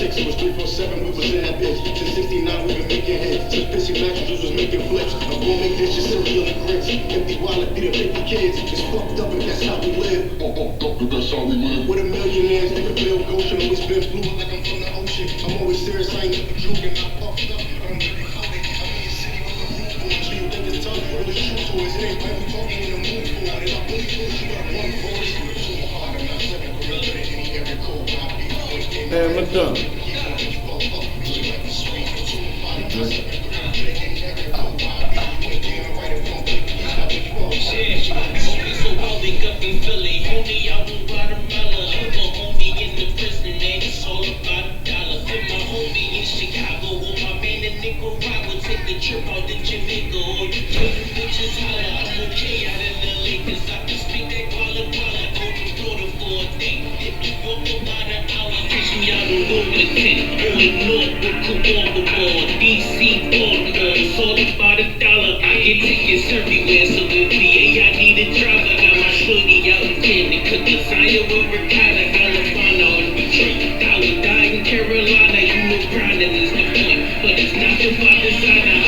chicks, it was 347, we was in that bitch. Since 69, we been making hits. Since pissy mattresses was making flips. A gourmet dish of cereal and grits. Empty wallet, feed 50 kids. It's fucked up and that's how we live. That's how we live. With a millionaires, nigga Bill Goshen. Always been fluid like I'm from the ocean. I'm always serious, I ain't never joking. I fucked up, I'm very coded. I'm in your city with the roof on. So you think it's tough, really shoot to us. It ain't like we talking in the mood for it. And I really feel you got one voice. Too hard, I'm not seven, gorilla in any area code. Man, what's up? Trip out to Jamaica or bitches holler, I'm okay out in LA cause I can speak that Guala Guala, go to Florida for a day. If you go about an hour, catch me out all over the tent. On the north with Kawababor, DC, Baltimore, it's all about $1. I get tickets everywhere, so with VA I need a driver. Got my shorty out in Candy, cook lasagna with ricotta, Alabama or Detroit. Dollar die in Carolina, you know grinding is the point, but it's not about designer.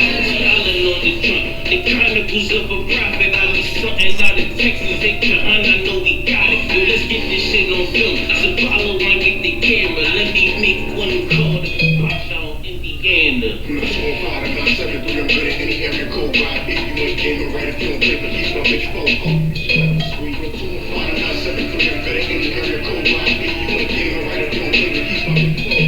The chronicles of a prophet, I need something out of Texas, they can't, I know we got it. Yo, let's get this shit on film. Zabala run, get the camera, let me make one call to Potsdam, Indiana. I'm not so hard, I'm not 7'3", I'm good at any area code. Ride if you ain't gaming right, if you don't play, but he's my bitch phone. Sweet, I'm too hard, I'm not 7'3", I'm good at any area code. Ride if you ain't gaming right, if you don't play, but he's my bitch phone.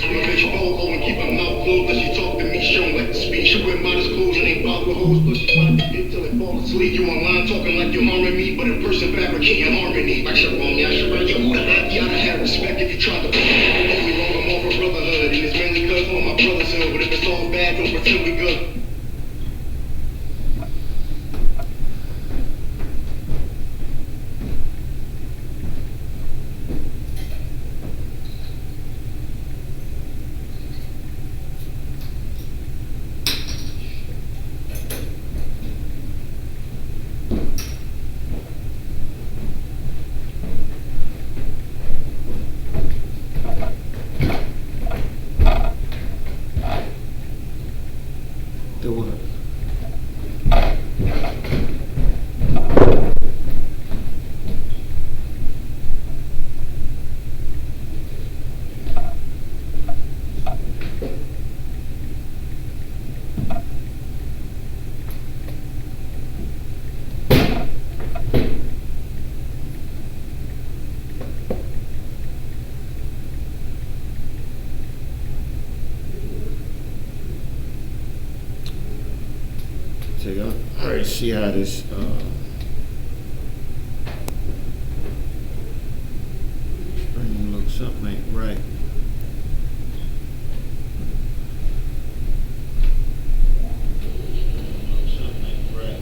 I'm a bitch phone, and keep my mouth closed, let she talk to me, she don't like to speak. She wear modest clothes and ain't bothered with hoes, but she find the dick till it falls asleep. You online talking like you're harming me, but in person fabricating harmony. Like Sharon, yeah, Sharon, yo, who the heck? You oughta have respect if you tried to don't get me wrong, I'm all for brotherhood, and it's mainly cause all my brothers in, but if it's all bad, don't pretend we good. Alright, see how this screen looks. Something ain't right. Something ain't right.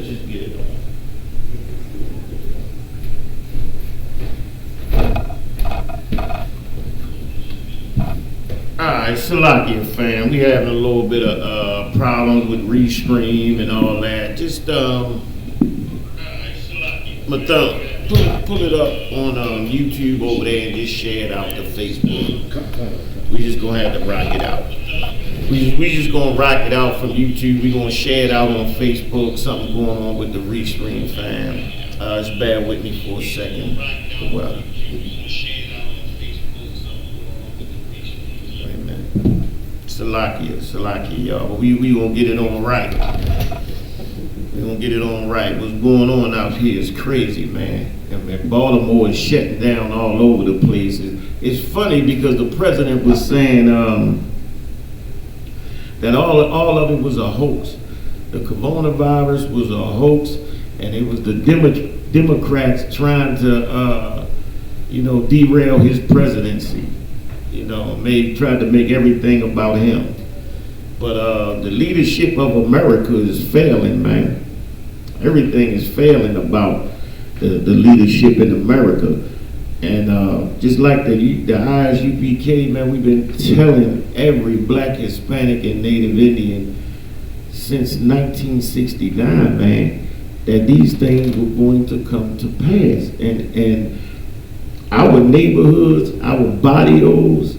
Let's just get it on. Alright, Salakia fam, we having a little bit of problems with Restream and all that. Just pull it up on YouTube over there and just share it out to Facebook. We just gonna have to rock it out. We just gonna rock it out from YouTube. We gonna share it out on Facebook. Something going on with the Restream fam. Just bear with me for a second. Well, wait a minute. Salakia, y'all. But we gonna get it on right. We gonna get it on right. What's going on out here is crazy, man. And Baltimore is shutting down all over the place. It's funny because the president was saying that all of it was a hoax. The coronavirus was a hoax, and it was the Democrats trying to, derail his presidency. Tried to make everything about him. But the leadership of America is failing, man. Everything is failing about the leadership in America. And just like the I.S.U.P.K, man, we've been telling every black, Hispanic, and Native Indian since 1969, man, that these things were going to come to pass. And our neighborhoods, our barrios,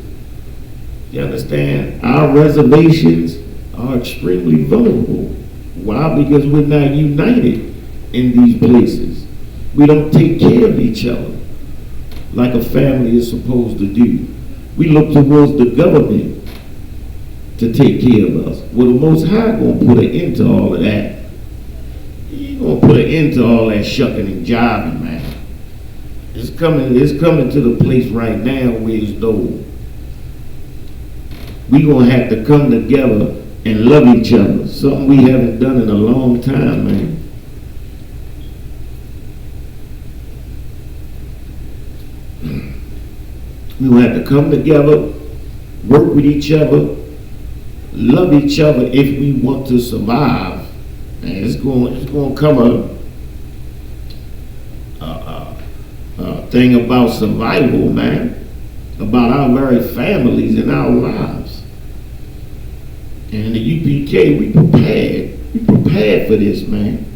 you understand, our reservations are extremely vulnerable. Why? Because we're not united in these places. We don't take care of each other like a family is supposed to do. We look towards the government to take care of us. Well, the Most High gonna put an end to all of that. He gonna put an end to all that shucking and jiving, man. It's coming to the place right now where it's though we gonna have to come together and love each other. Something we haven't done in a long time, man. We gonna have to come together, work with each other, love each other if we want to survive. And it's going to come a thing about survival, man, about our very families and our lives. And in the UPK, we prepared for this, man.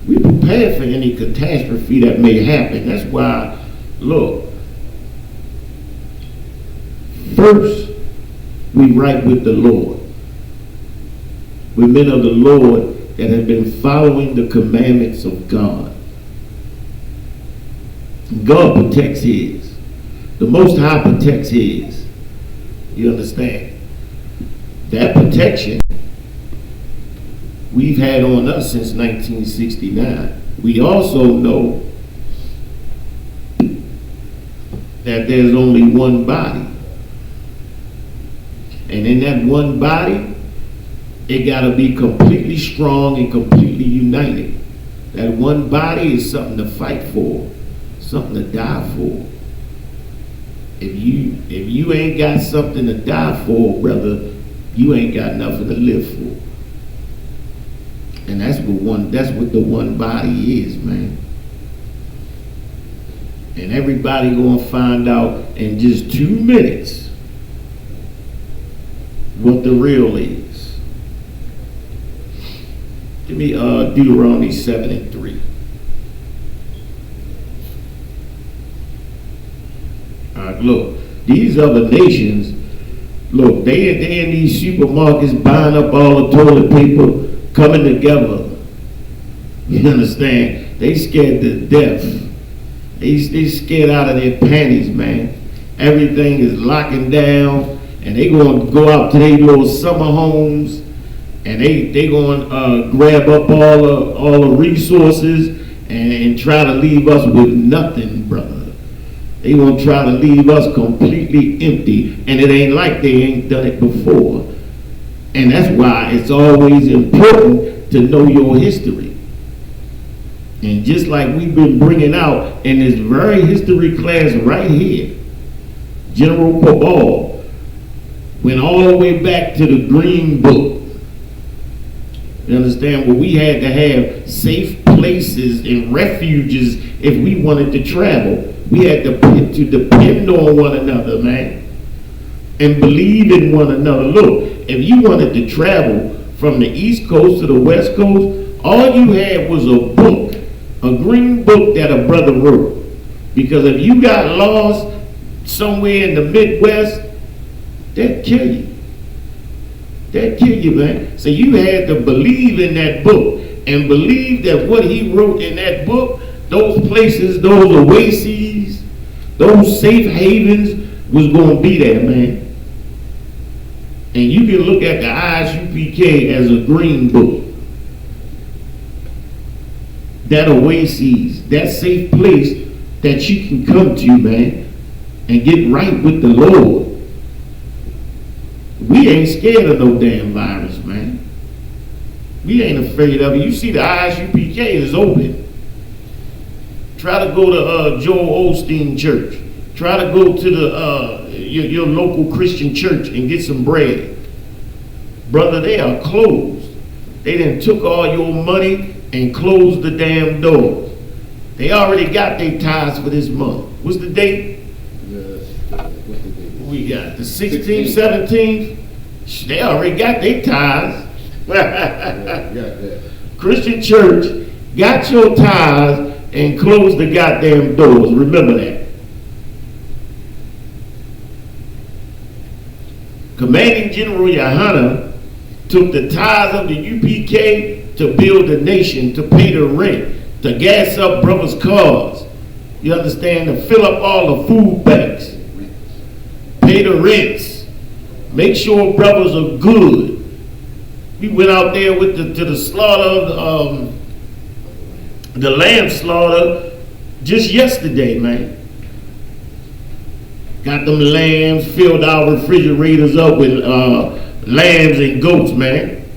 We prepared for any catastrophe that may happen. That's why, look, first, we right with the Lord. We're men of the Lord that have been following the commandments of God. God protects his. The Most High protects his. You understand? That protection we've had on us since 1969. We also know that there's only one body. And in that one body, it got to be completely strong and completely united. That one body is something to fight for, something to die for. If you ain't got something to die for, brother, you ain't got nothing to live for. And that's what the one body is, man. And everybody gonna find out in just 2 minutes what the real is. Give me Deuteronomy 7:3. Look, these other nations, look, they in these supermarkets buying up all the toilet paper, coming together. You understand? They scared to death. They scared out of their panties, man. Everything is locking down, and they gonna go out to their little summer homes, and they gonna grab up all the resources and try to leave us with nothing, brother. They gonna try to leave us completely empty, and it ain't like they ain't done it before. And that's why it's always important to know your history. And just like we've been bringing out in this very history class right here, General Cabal went all the way back to the Green Book. You understand? Where we had to have safe places and refuges if we wanted to travel. We had to depend on one another, man, and believe in one another. Look, if you wanted to travel from the East Coast to the West Coast, all you had was a book, a green book that a brother wrote. Because if you got lost somewhere in the Midwest, they'd kill you. They'd kill you, man. So you had to believe in that book and believe that what he wrote in that book, those places, those oases, those safe havens was going to be there, man. And you can look at the I.S.U.P.K as a green book. That oasis, that safe place that you can come to, man, and get right with the Lord. We ain't scared of no damn virus, man. We ain't afraid of it. You see the I.S.U.P.K is open. Try to go to Joel Osteen Church. Try to go to the your local Christian church and get some bread. Brother, they are closed. They done took all your money and closed the damn doors. They already got their tithes for this month. What's the date? What's the date? We got the 16th, 17th. They already got their tithes. Yeah, got that. Christian church got your tithes and closed the goddamn doors. Remember that. Commanding General Yahanna took the tithes of the UPK to build the nation, to pay the rent, to gas up brothers' cars. You understand? To fill up all the food banks, pay the rents, make sure brothers are good. We went out there with to the slaughter of the lamb slaughter just yesterday, man. Got them lambs, filled our refrigerators up with lambs and goats, man.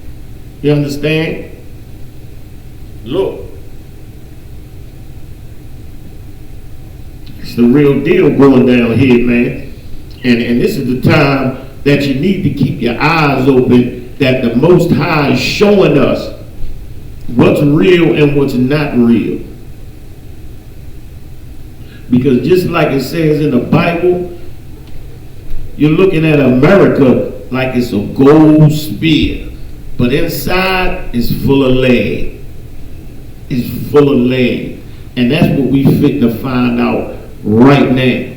You understand? Look, it's the real deal going down here, man. And this is the time that you need to keep your eyes open, that the Most High is showing us what's real and what's not real. Because just like it says in the Bible, you're looking at America like it's a gold spear, but inside it's full of lead. It's full of lead. And that's what we fit to find out right now.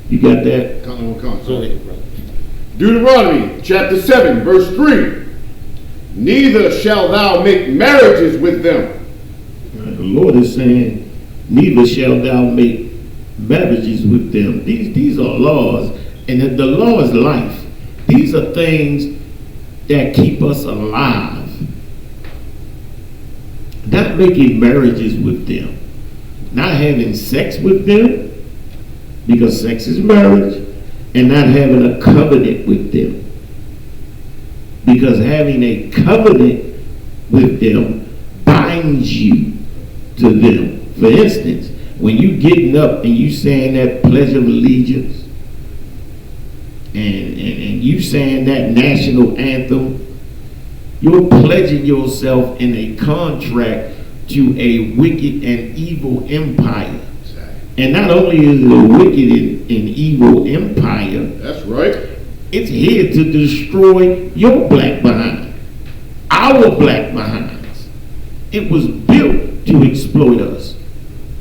You got that? Come on. Go ahead, brother. Deuteronomy chapter 7, verse 3. Neither shalt thou make marriages with them. The Lord is saying, neither shalt thou make marriages with them. These are laws, and the law is life. These are things that keep us alive. Not making marriages with them, not having sex with them, because sex is marriage, and not having a covenant with them, because having a covenant with them binds you to them. For instance, when you getting up and you saying that Pledge of Allegiance and you saying that national anthem, you're pledging yourself in a contract to a wicked and evil empire. And not only is it a wicked and evil empire, That's right. it's here to destroy your black behind, our black behinds. It was built to exploit us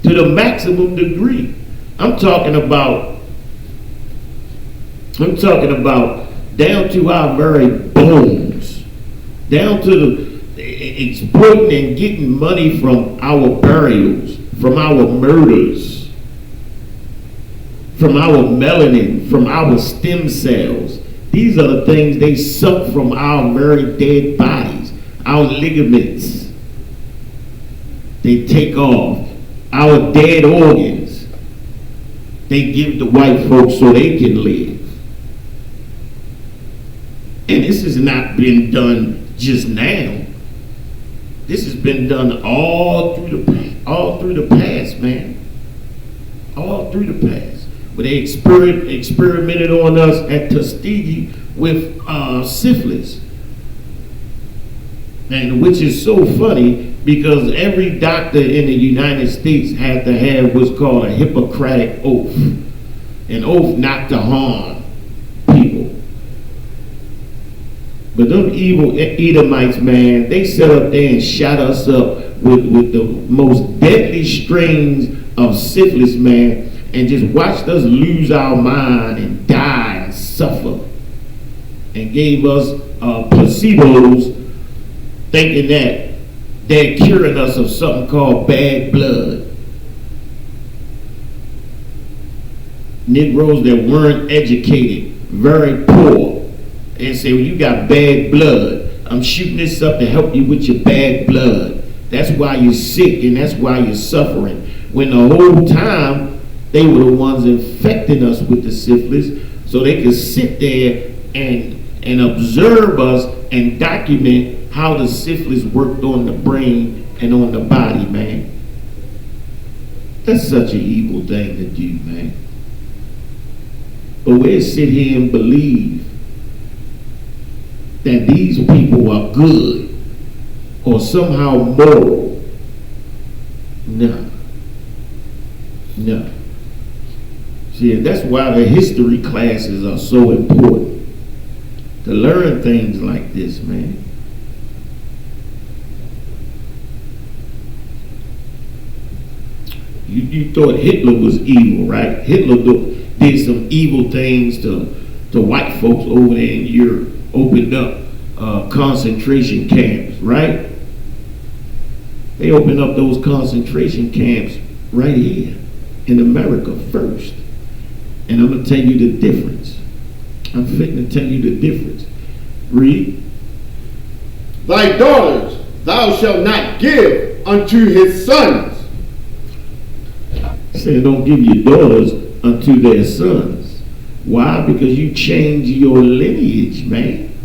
to the maximum degree. I'm talking about down to our very bones, down to the exploiting and getting money from our burials, from our murders, from our melanin, from our stem cells. These are the things they suck from our very dead bodies, our ligaments. They take off our dead organs. They give to white folks so they can live. And this has not been done just now. This has been done all through the past, man. All through the past. But they experimented on us at Tuskegee with syphilis. And which is so funny because every doctor in the United States had to have what's called a Hippocratic oath, an oath not to harm people. But them evil Edomites, man, they set up there and shot us up with the most deadly strains of syphilis, man, and just watched us lose our mind and die and suffer, and gave us placebos, thinking that they're curing us of something called bad blood. Negroes that weren't educated, very poor, and say, well, you got bad blood. I'm shooting this up to help you with your bad blood. That's why you're sick and that's why you're suffering. When the whole time, they were the ones infecting us with the syphilis so they could sit there and observe us and document how the syphilis worked on the brain and on the body, man. That's such an evil thing to do, man. But we'll sit here and believe that these people are good or somehow moral. No. No. See, that's why the history classes are so important. To learn things like this, man. You thought Hitler was evil, right? Hitler did some evil things to white folks over there in Europe. Opened up concentration camps, right? They opened up those concentration camps right here in America first. And I'm going to tell you the difference. I'm fitting to tell you the difference. Read. Thy daughters thou shalt not give unto his sons. Said don't give your daughters unto their sons. Why? Because you change your lineage, man.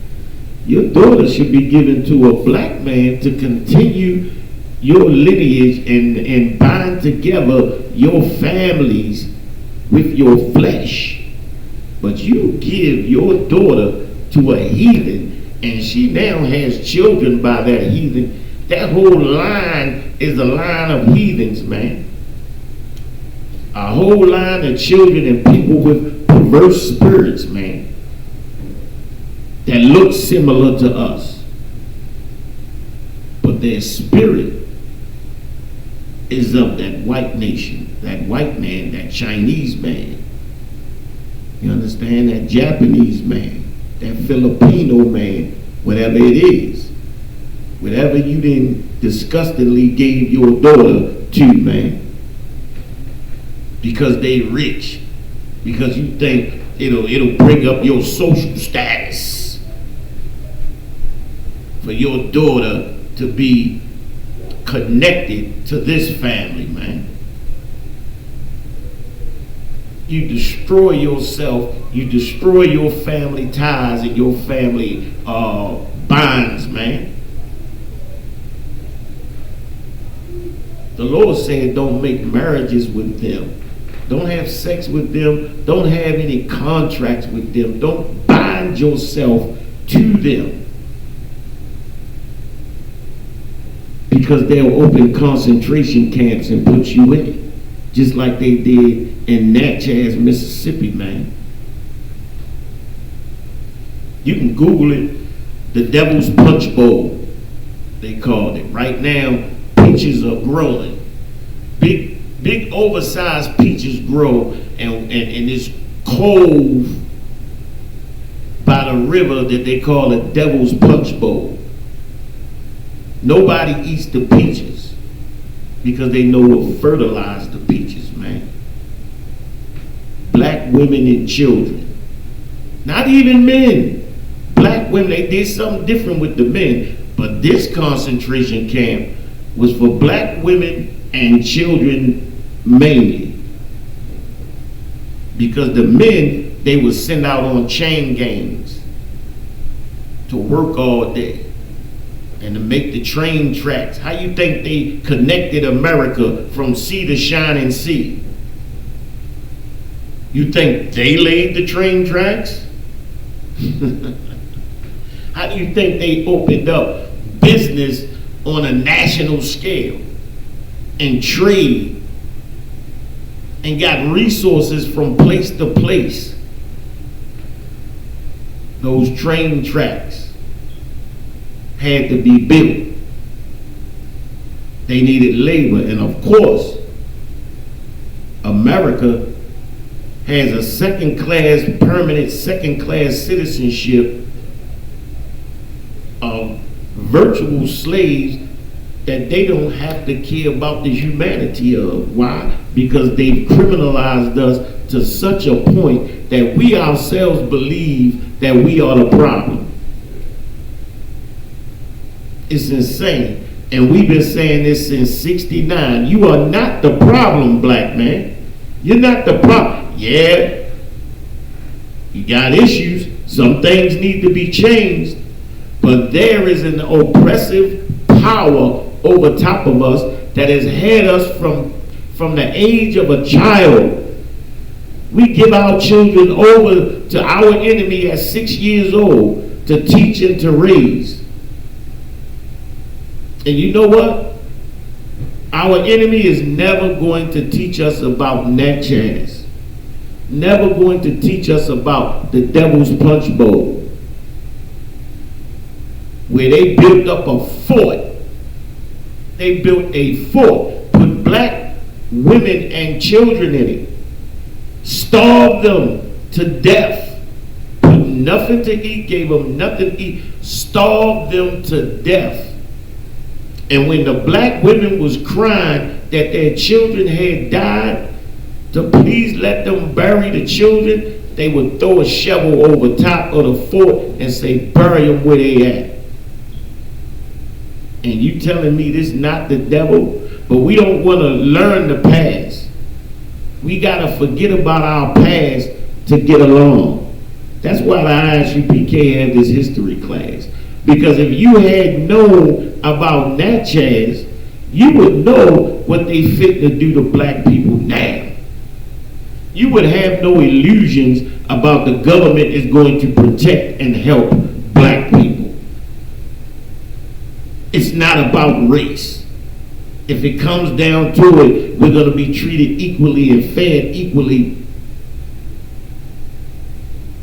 Your daughter should be given to a black man to continue your lineage and bind together your families with your flesh. But you give your daughter to a heathen and she now has children by that heathen. That whole line is a line of heathens, man. A whole line of children and people with perverse spirits, man, that look similar to us. But their spirit is of that white nation, that white man, that Chinese man. You understand? That Japanese man, that Filipino man, whatever it is. Whatever you then disgustingly gave your daughter to, man. Because they rich. Because you think it'll bring up your social status for your daughter to be connected to this family, man. You destroy yourself, you destroy your family ties and your family bonds, man. The Lord said don't make marriages with them. Don't have sex with them. Don't have any contracts with them. Don't bind yourself to them. Because they'll open concentration camps and put you in it. Just like they did in Natchez, Mississippi, man. You can Google it. The Devil's Punch Bowl, they called it. Right now, peaches are growing. Big oversized peaches grow and this cove by the river that they call a Devil's Punch Bowl. Nobody eats the peaches because they know what fertilized the peaches, man. Black women and children. Not even men. Black women, they did something different with the men. But this concentration camp was for black women and children mainly. Because the men, they would send out on chain gangs to work all day and to make the train tracks. How you think they connected America from sea to shining sea? You think they laid the train tracks? How do you think they opened up business on a national scale and trade and got resources from place to place. Those train tracks had to be built. They needed labor, and of course, America has a permanent second-class citizenship of virtual slaves that they don't have to care about the humanity of. Why? Because they've criminalized us to such a point that we ourselves believe that we are the problem. It's insane. And we've been saying this since '69. You are not the problem, black man. You're not the problem. Yeah, you got issues. Some things need to be changed. But there is an oppressive power over top of us that has had us from the age of a child. We give our children over to our enemy at 6 years old to teach and to raise. And you know what? Our enemy is never going to teach us about Natchez. Never going to teach us about the Devil's Punch Bowl, where they built up a fort. They built a fort, put black women and children in it, starved them to death, put nothing to eat, gave them nothing to eat, starved them to death. And when the black women was crying that their children had died, to please let them bury the children, they would throw a shovel over top of the fort and say, bury them where they at. And you telling me this not the devil? But we don't want to learn the past. We got to forget about our past to get along. That's why the I.S.U.P.K had this history class. Because if you had known about Natchez, you would know what they fit to do to black people now. You would have no illusions about the government is going to protect and help black people. It's not about race. If it comes down to it, we're going to be treated equally and fed equally.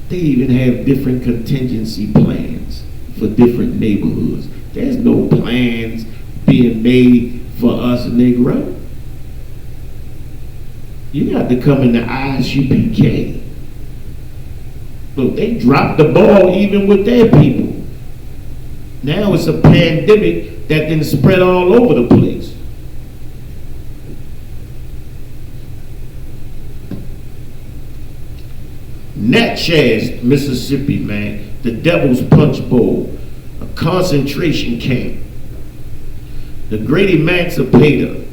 They even have different contingency plans for different neighborhoods. There's no plans being made for us, Negro. You got to come in the I.S.U.P.K. Look, they dropped the ball even with their people. Now it's a pandemic that then spread all over the place. Natchez, Mississippi, man, the Devil's Punch Bowl, a concentration camp, the great emancipator,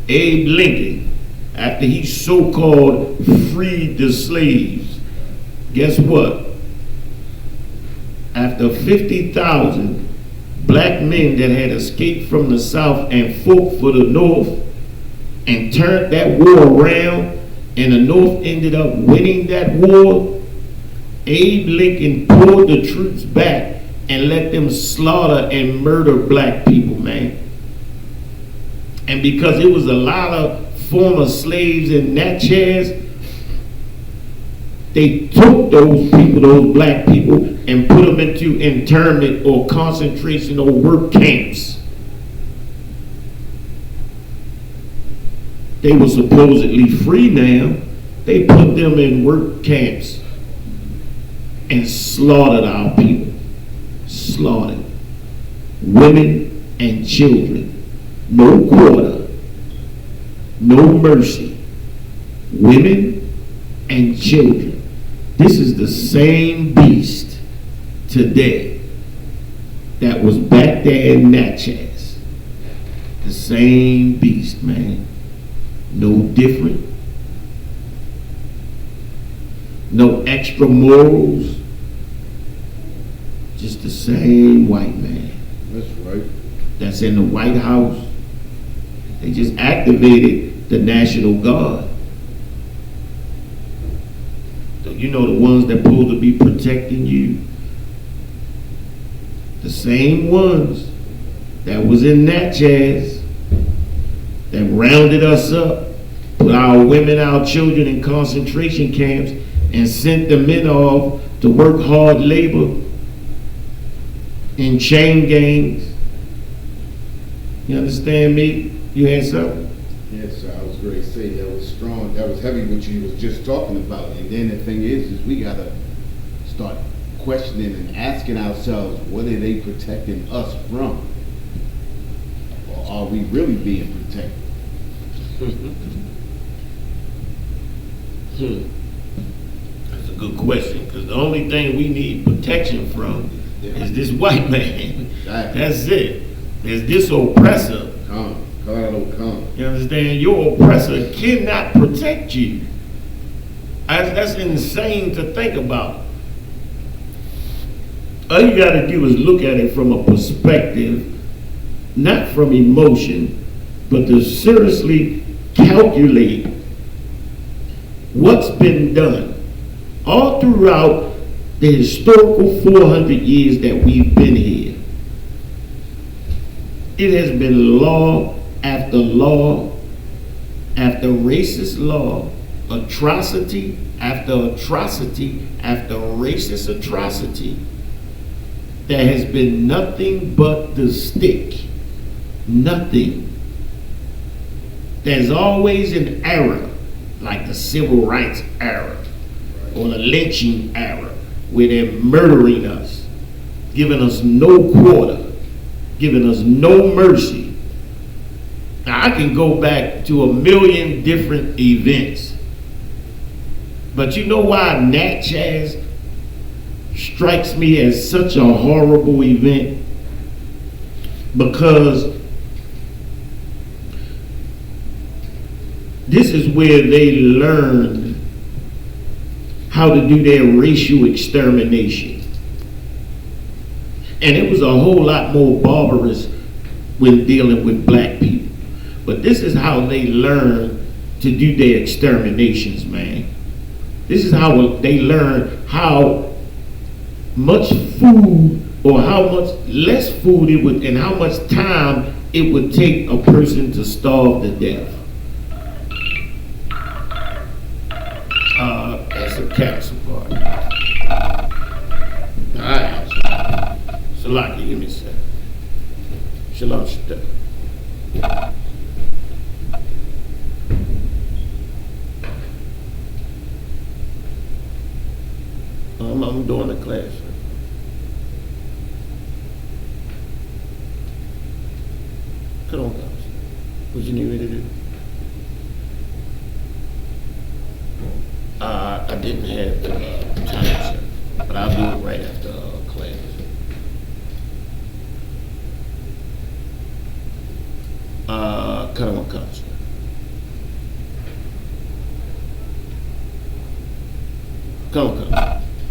Abe Lincoln, after he so-called freed the slaves, guess what? After 50,000 black men that had escaped from the South and fought for the North and turned that war around, and the North ended up winning that war, Abe Lincoln pulled the troops back and let them slaughter and murder black people, man. And because it was a lot of former slaves in Natchez, they took those people, those black people, and put them into internment or concentration or work camps. They were supposedly free now. They put them in work camps and slaughtered our people. Slaughtered. Women and children. No quarter. No mercy. Women and children. This is the same beast today that was back there in Natchez. The same beast, man. No different. No extra morals. Just the same white man. That's right. That's in the White House. They just activated the National Guard. You know, the ones that supposed to be protecting you. The same ones that was in Natchez, that rounded us up, put our women, our children in concentration camps, and sent the men off to work hard labor in chain gangs. You understand me? You had something? Yes, sir. I was going to say that was strong. That was heavy what you was just talking about. And then the thing is we got to start questioning and asking ourselves, what are they protecting us from? Or are we really being protected? That's a good question, because the only thing we need protection from is this white man. That's it. There's this oppressor. Come. You understand? Your oppressor cannot protect you. That's insane to think about. All you got to do is look at it from a perspective, not from emotion, but to seriously calculate what's been done all throughout the historical 400 years that we've been here. It has been law after law after racist law, atrocity after atrocity after racist atrocity. There has been nothing but the stick. Nothing. There's always an era, like the civil rights era or the lynching era, where they're murdering us, giving us no quarter, giving us no mercy. Now, I can go back to a million different events, but you know why Natchez strikes me as such a horrible event? Because this is where they learned how to do their racial extermination. And it was a whole lot more barbarous when dealing with black people. But this is how they learned to do their exterminations, man. This is how they learned how much food or how much less food it would, and how much time it would take a person to starve to death. That's a capsule party. Alright. Salaki, give me a second. Shalom, shita. I'm doing a class. Come on, guys. What you need me to do? I didn't have the time, sir, but I'll do it right after class. Come on, sir. Come on.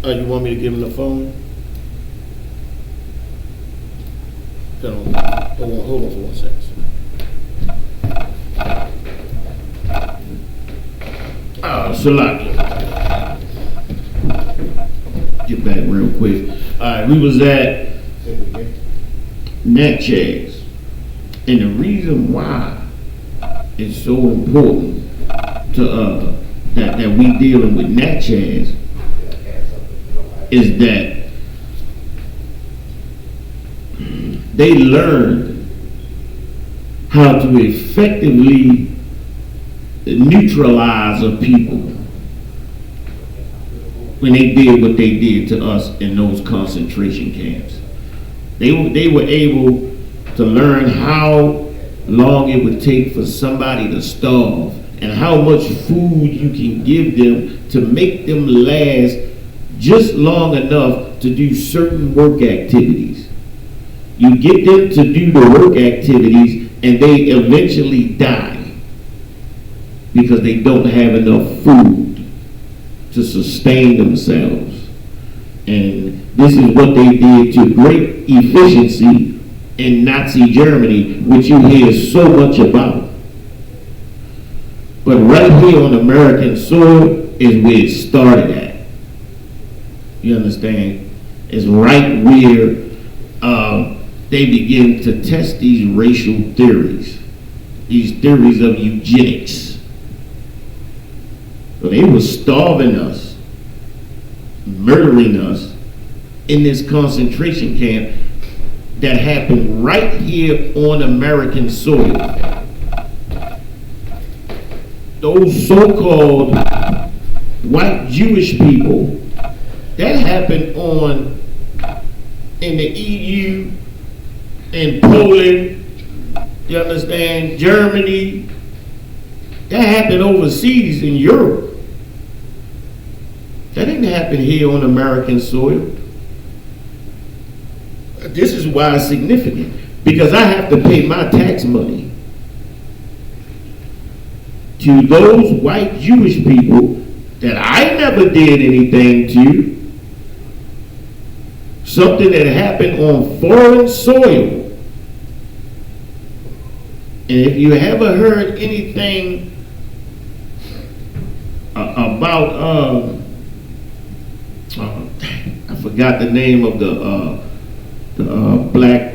You want me to give him the phone? Come on. Hold on for 1 second, sir. Salaki. Get back real quick. Alright, we was at Natchez. And the reason why it's so important to that we dealing with Natchez is that they learned how to effectively neutralize a people when they did what they did to us in those concentration camps. They were able to learn how long it would take for somebody to starve and how much food you can give them to make them last just long enough to do certain work activities. You get them to do the work activities and they eventually die because they don't have enough food to sustain themselves. And this is what they did to great efficiency in Nazi Germany, which you hear so much about. But right here on American soil is where it started at. You understand? It's right where they begin to test these racial theories, these theories of eugenics. So they were starving us, murdering us in this concentration camp that happened right here on American soil. Those so-called white Jewish people, that happened in the EU, in Poland, you understand, Germany. That happened overseas in Europe. That didn't happen here on American soil. This is why it's significant, because I have to pay my tax money to those white Jewish people that I never did anything to, something that happened on foreign soil. And if you ever heard anything about, I forgot the name of the black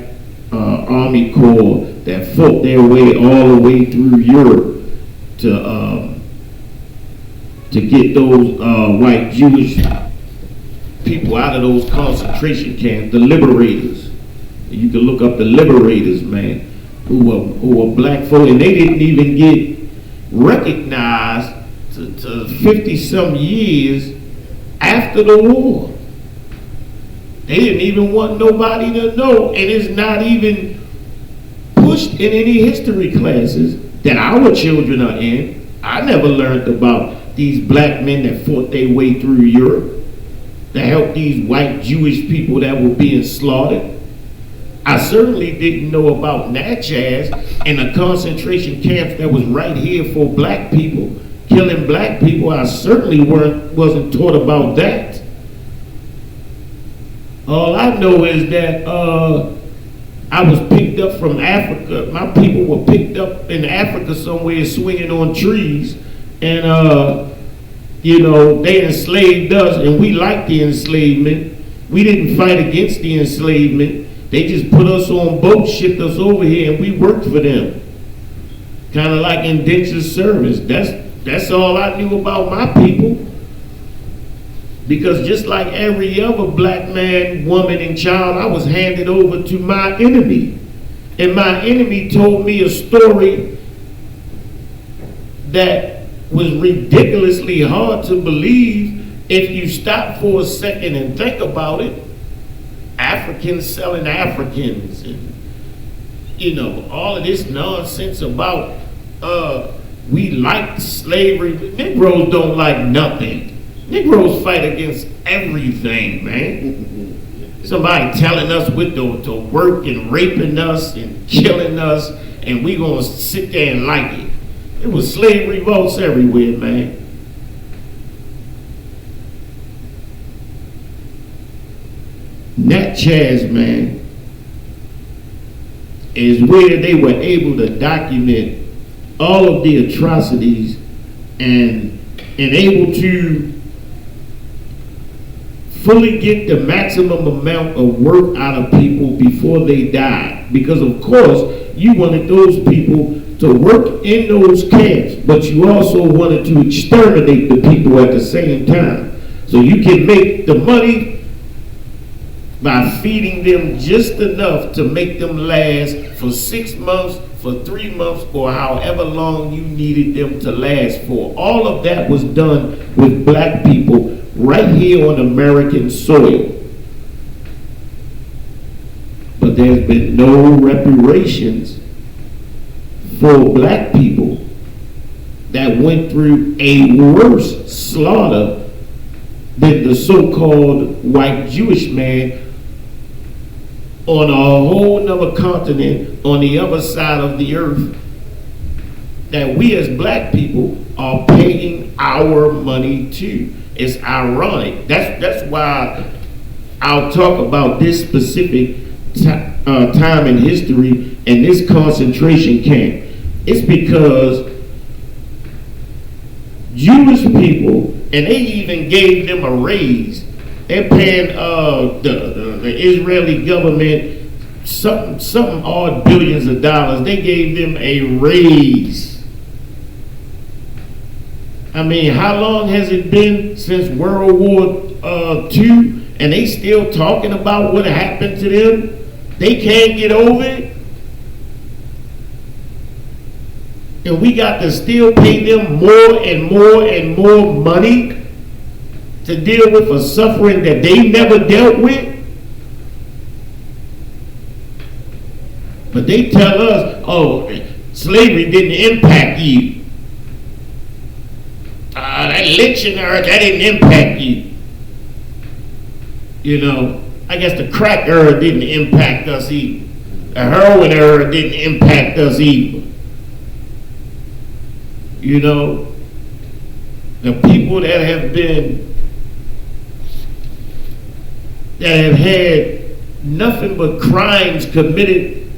Army Corps that fought their way all the way through Europe to get those white Jewish people out of those concentration camps, the liberators. You can look up the liberators, man, who were black folk, and they didn't even get recognized to 50-some years after the war. They didn't even want nobody to know, and it's not even pushed in any history classes that our children are in. I never learned about these black men that fought their way through Europe, that helped these white Jewish people that were being slaughtered. I certainly didn't know about Natchez and the concentration camps that was right here for black people, killing black people. I certainly wasn't taught about that. All I know is that I was picked up from Africa. My people were picked up in Africa somewhere swinging on trees, and they enslaved us, and we liked the enslavement. We didn't fight against the enslavement. They just put us on boats, shipped us over here, and we worked for them. Kind of like indentured service. That's all I knew about my people. Because just like every other black man, woman, and child, I was handed over to my enemy. And my enemy told me a story that was ridiculously hard to believe if you stop for a second and think about it. Africans selling Africans, and all of this nonsense about we like slavery. Negroes don't like nothing. Negroes fight against everything, man. Somebody telling us to work and raping us and killing us, and we gonna sit there and like it. It was slave revolts everywhere, man. Natchez, man, is where they were able to document all of the atrocities and able to fully get the maximum amount of work out of people before they died. Because of course, you wanted those people to work in those camps, but you also wanted to exterminate the people at the same time. So you can make the money by feeding them just enough to make them last for 6 months, for 3 months, or however long you needed them to last for. All of that was done with black people right here on American soil. But there's been no reparations for black people that went through a worse slaughter than the so-called white Jewish man on a whole nother continent on the other side of the earth that we as black people are paying our money to. It's ironic. That's why I'll talk about this specific time in history and this concentration camp. It's because Jewish people, and they even gave them a raise. They're paying the Israeli government something odd billions of dollars. They gave them a raise. I mean, how long has it been since World War II, and they still talking about what happened to them? They can't get over it. And we got to still pay them more and more and more money to deal with a suffering that they never dealt with. But they tell us, oh, slavery didn't impact you. That lynching era, that didn't impact you. You know, I guess the crack era didn't impact us either. The heroin era didn't impact us either. You know, the people that have had nothing but crimes committed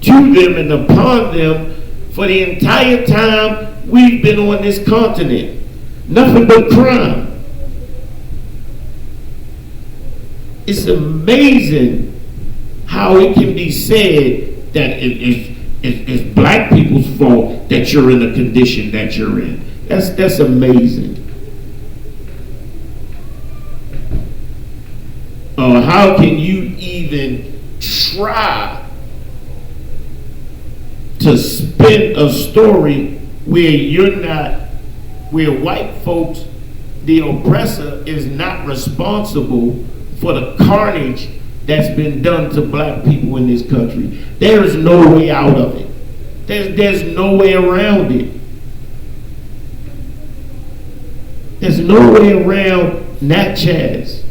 to them and upon them for the entire time we've been on this continent. Nothing but crime. It's amazing how it can be said that it's black people's fault that you're in the condition that you're in. That's amazing. How can you even try to spin a story where white folks, the oppressor, is not responsible for the carnage that's been done to black people in this country? There is no way out of it. There's no way around it. There's no way around Natchez,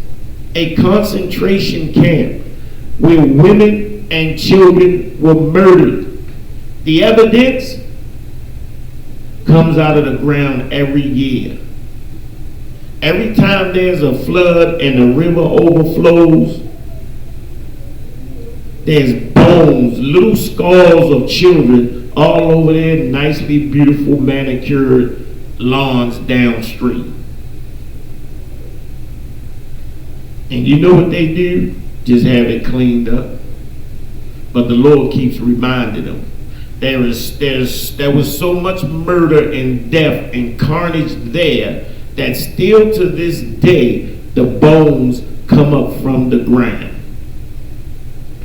a concentration camp where women and children were murdered. The evidence comes out of the ground every year. Every time there's a flood and the river overflows, there's bones, little skulls of children all over there, nicely beautiful manicured lawns downstream. And you know what they do? Just have it cleaned up. But the Lord keeps reminding them. There was so much murder and death and carnage there that still to this day the bones come up from the ground.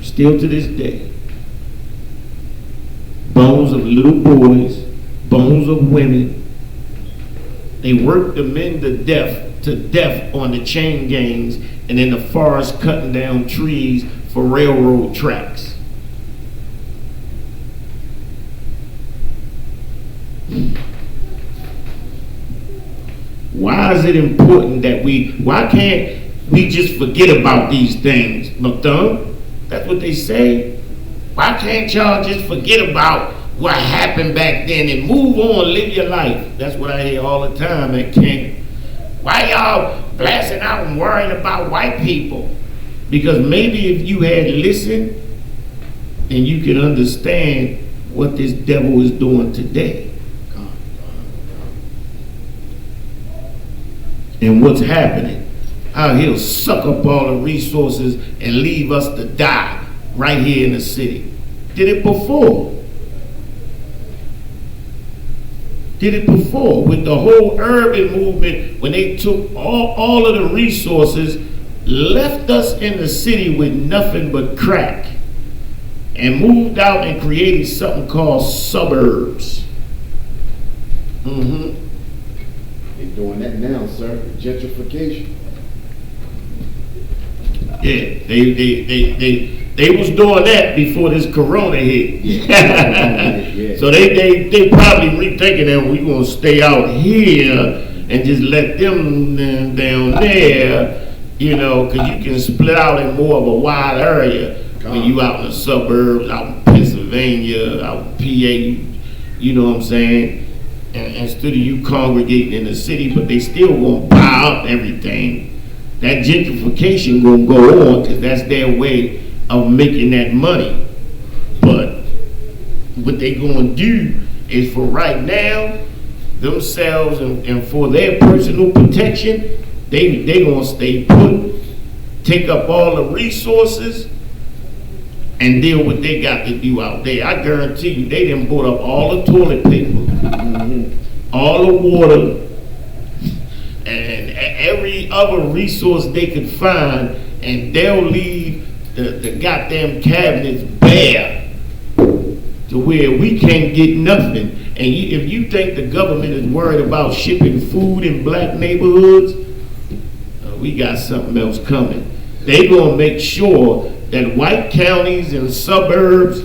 Still to this day. Bones of little boys, bones of women. They worked the men to death on the chain gangs and in the forest cutting down trees for railroad tracks. Why is it important that why can't we just forget about these things, McDonough? That's what they say. Why can't y'all just forget about what happened back then and move on, live your life? That's what I hear all the time at camp. Why y'all blasting out and worrying about white people? Because maybe if you had listened, then you could understand what this devil is doing today. And what's happening. How he'll suck up all the resources and leave us to die right here in the city. Did it before. Did it before with the whole urban movement when they took all of the resources, left us in the city with nothing but crack, and moved out and created something called suburbs. Mm-hmm. They're doing that now, sir. Gentrification. Yeah, they was doing that before this corona hit. Yeah. So they probably rethinking that we're gonna stay out here and just let them down there, you know, because you can split out in more of a wide area when you out in the suburbs, out in Pennsylvania, out in PA, you know what I'm saying? And instead of you congregating in the city, but they still gonna buy up everything. That gentrification gonna go on because that's their way of making that money. But what they gonna do is, for right now, themselves and for their personal protection, they gonna stay put, take up all the resources, and deal what they got to do out there. I guarantee you, they done bought up all the toilet paper, all the water, and every other resource they could find, and they'll leave the goddamn cabinets bare to where we can't get nothing. And if you think the government is worried about shipping food in black neighborhoods, we got something else coming. They gonna make sure that white counties and suburbs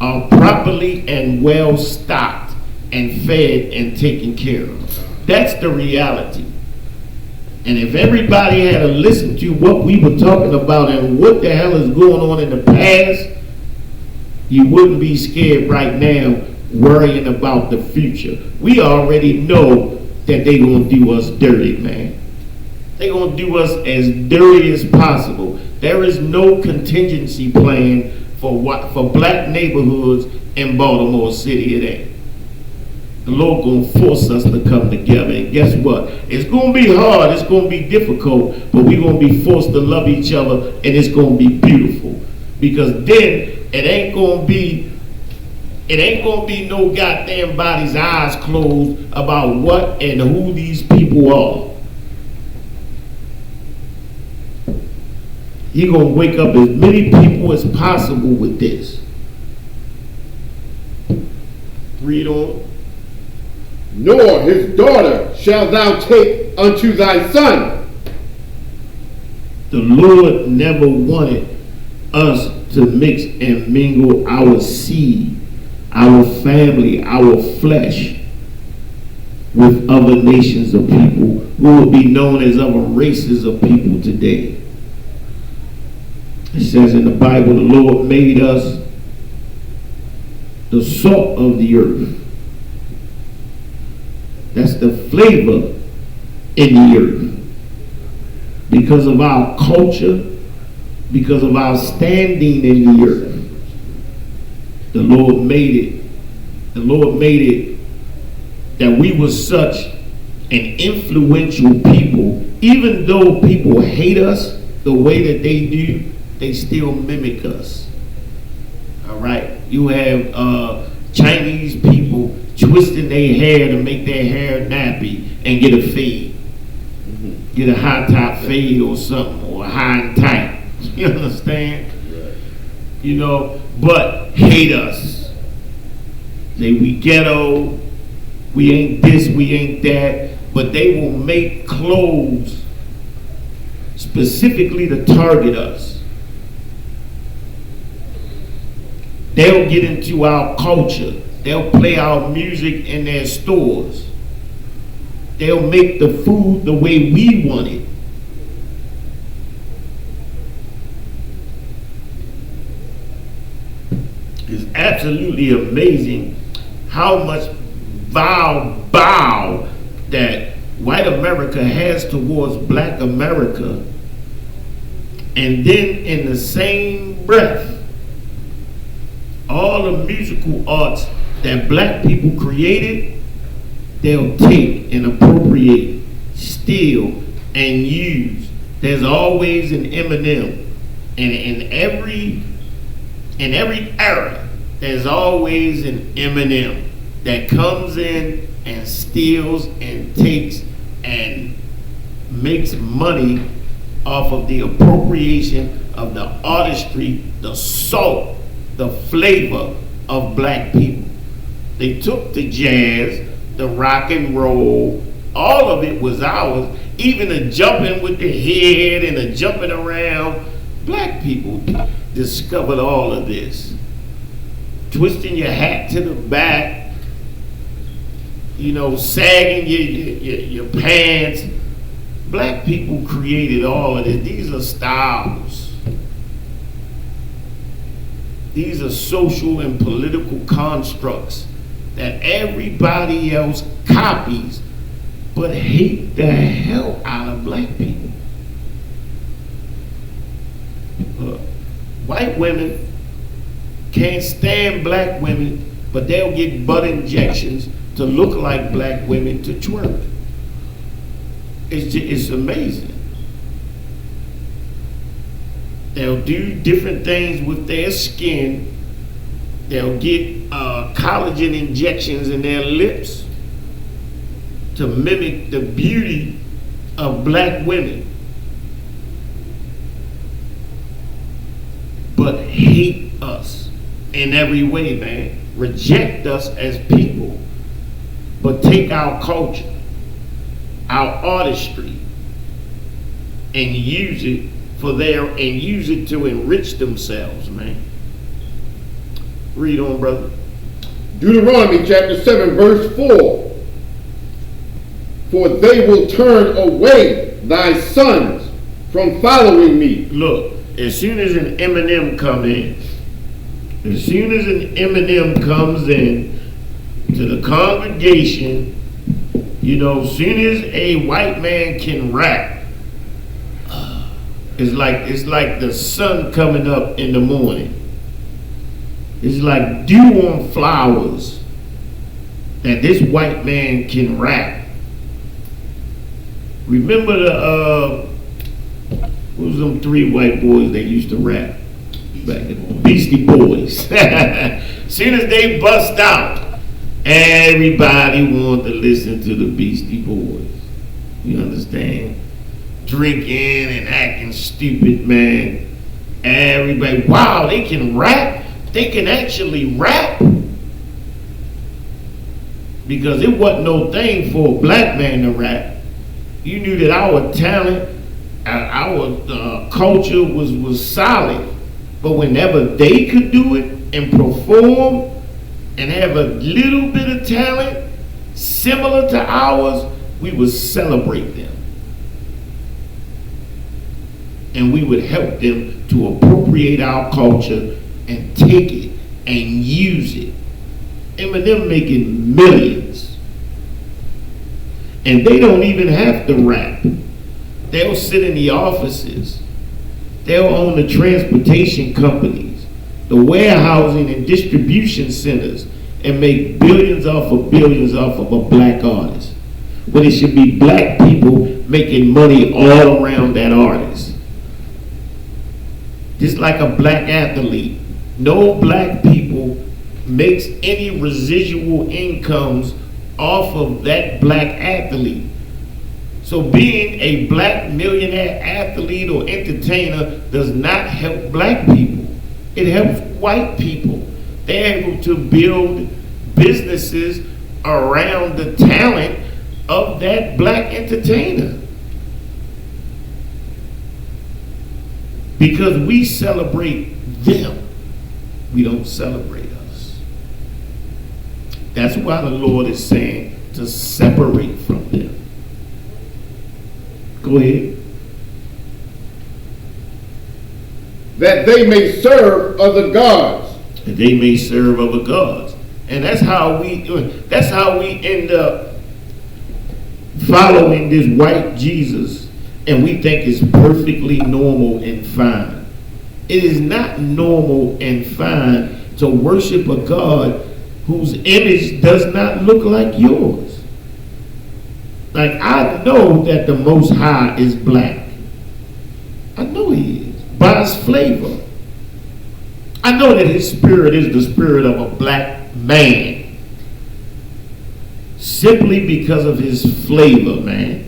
are properly and well stocked and fed and taken care of. That's the reality. And if everybody had to listen to what we were talking about and what the hell is going on in the past, you wouldn't be scared right now worrying about the future. We already know that they gonna do us dirty, man. They gonna do us as dirty as possible. There is no contingency plan for black neighborhoods in Baltimore City. It ain't. The Lord gonna force us to come together, and guess what? It's gonna be hard. It's gonna be difficult, but we're gonna be forced to love each other, and it's gonna be beautiful. Because then it ain't gonna be no goddamn body's eyes closed about what and who these people are. You're going to wake up as many people as possible with this. Read on. Nor his daughter shalt thou take unto thy son. The Lord never wanted us to mix and mingle our seed, our family, our flesh with other nations of people who will be known as other races of people today. It says in the Bible, the Lord made us the salt of the earth. That's the flavor in the earth. Because of our culture, because of our standing in the earth, the Lord made it. The Lord made it that we were such an influential people. Even though people hate us the way that they do, they still mimic us. All right, you have Chinese people twisting their hair to make their hair nappy and get a fade, get a high top fade or something, or a high and tight. You understand? Right. You know, but hate us. Say we ghetto, we ain't this, we ain't that, but they will make clothes specifically to target us. They'll get into our culture. They'll play our music in their stores. They'll make the food the way we want it. It's absolutely amazing how much bow that white America has towards black America, and then in the same breath, all the musical arts that black people created, they'll take and appropriate, steal, and use. There's always an Eminem, and in every era, there's always an Eminem that comes in and steals and takes and makes money off of the appropriation of the artistry, the salt, the flavor of black people. They took the jazz, the rock and roll, all of it was ours. Even the jumping with the head and the jumping around, black people discovered all of this. Twisting your hat to the back, you know, sagging your pants. Black people created all of this. These are styles. These are social and political constructs that everybody else copies, but hate the hell out of black people. White women can't stand black women, but they'll get butt injections to look like black women to twerk. It's amazing. They'll do different things with their skin. They'll get collagen injections in their lips to mimic the beauty of black women, but hate us in every way, man. Reject us as people, but take our culture, our artistry, and use it use it to enrich themselves, man. Read on, brother. Deuteronomy chapter 7, verse 4. For they will turn away thy sons from following me. Look, as soon as an Eminem comes in to the congregation, you know, as soon as a white man can rap, it's like the sun coming up in the morning. It's like dew on flowers that this white man can rap. Remember what was them three white boys that used to rap back in the Beastie Boys? As soon as they bust out, everybody wanted to listen to the Beastie Boys. You understand? Drinking and acting stupid, man. Everybody, wow, they can rap. They can actually rap. Because it wasn't no thing for a black man to rap. You knew that our talent, our culture was solid. But whenever they could do it and perform and have a little bit of talent similar to ours, we would celebrate them. And we would help them to appropriate our culture and take it and use it. Eminem making millions. And they don't even have to rap. They'll sit in the offices. They'll own the transportation companies, the warehousing and distribution centers, and make billions off of a black artist. When it should be black people making money all around that artist. Just like a black athlete, no black people makes any residual incomes off of that black athlete. So being a black millionaire athlete or entertainer does not help black people. It helps white people. They're able to build businesses around the talent of that black entertainer. Because we celebrate them, we don't celebrate us. That's why the Lord is saying to separate from them. Go ahead. That they may serve other gods. That they may serve other gods. And that's how we end up following this white Jesus. And we think it's perfectly normal and fine. It is not normal and fine to worship a God whose image does not look like yours. Like, I know that the Most High is black. I know he is. By his flavor. I know that his spirit is the spirit of a black man. Simply because of his flavor, man.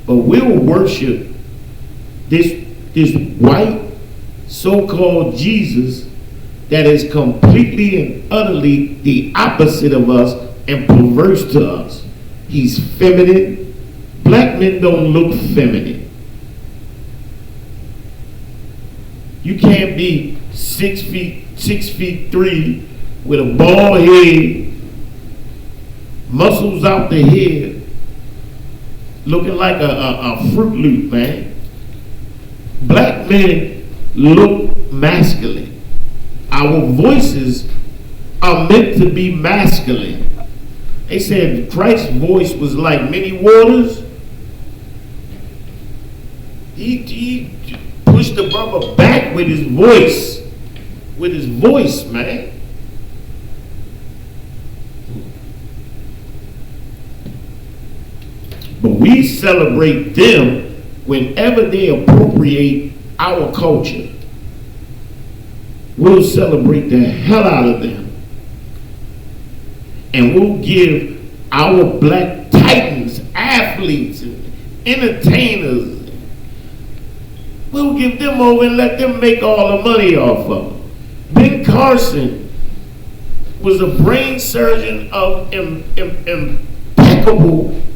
But we'll worship this white so-called Jesus that is completely and utterly the opposite of us and perverse to us. He's feminine. Black men don't look feminine. You can't be 6 feet 3 with a bald head, muscles out the head, looking like a Fruit Loop, man. Black men look masculine. Our voices are meant to be masculine. They said Christ's voice was like many waters. He pushed the brother back with his voice. With his voice, man. But we celebrate them whenever they appropriate our culture, we'll celebrate the hell out of them. And we'll give our black titans, athletes, and entertainers, we'll give them over and let them make all the money off of them. Ben Carson was a brain surgeon of impeccable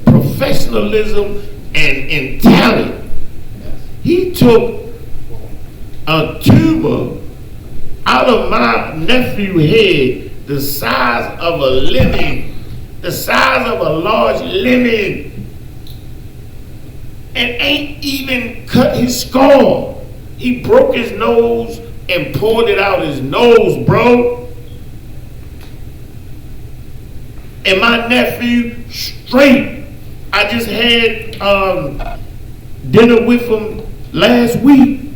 professionalism and talent. He took a tumor out of my nephew's head the size of a lemon, the size of a large lemon, and ain't even cut his skull. He broke his nose and poured it out his nose, bro. And my nephew, straight. I just had dinner with him last week.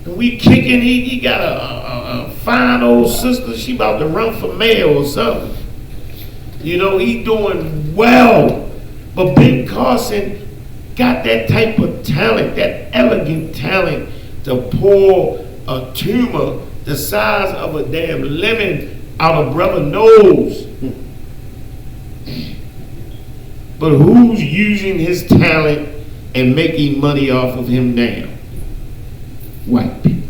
And we kicking, he got a fine old sister, she about to run for mayor or something. You know, he doing well. But Ben Carson got that type of talent, that elegant talent to pour a tumor the size of a damn lemon out of brother's nose. But who's using his talent and making money off of him now? White people.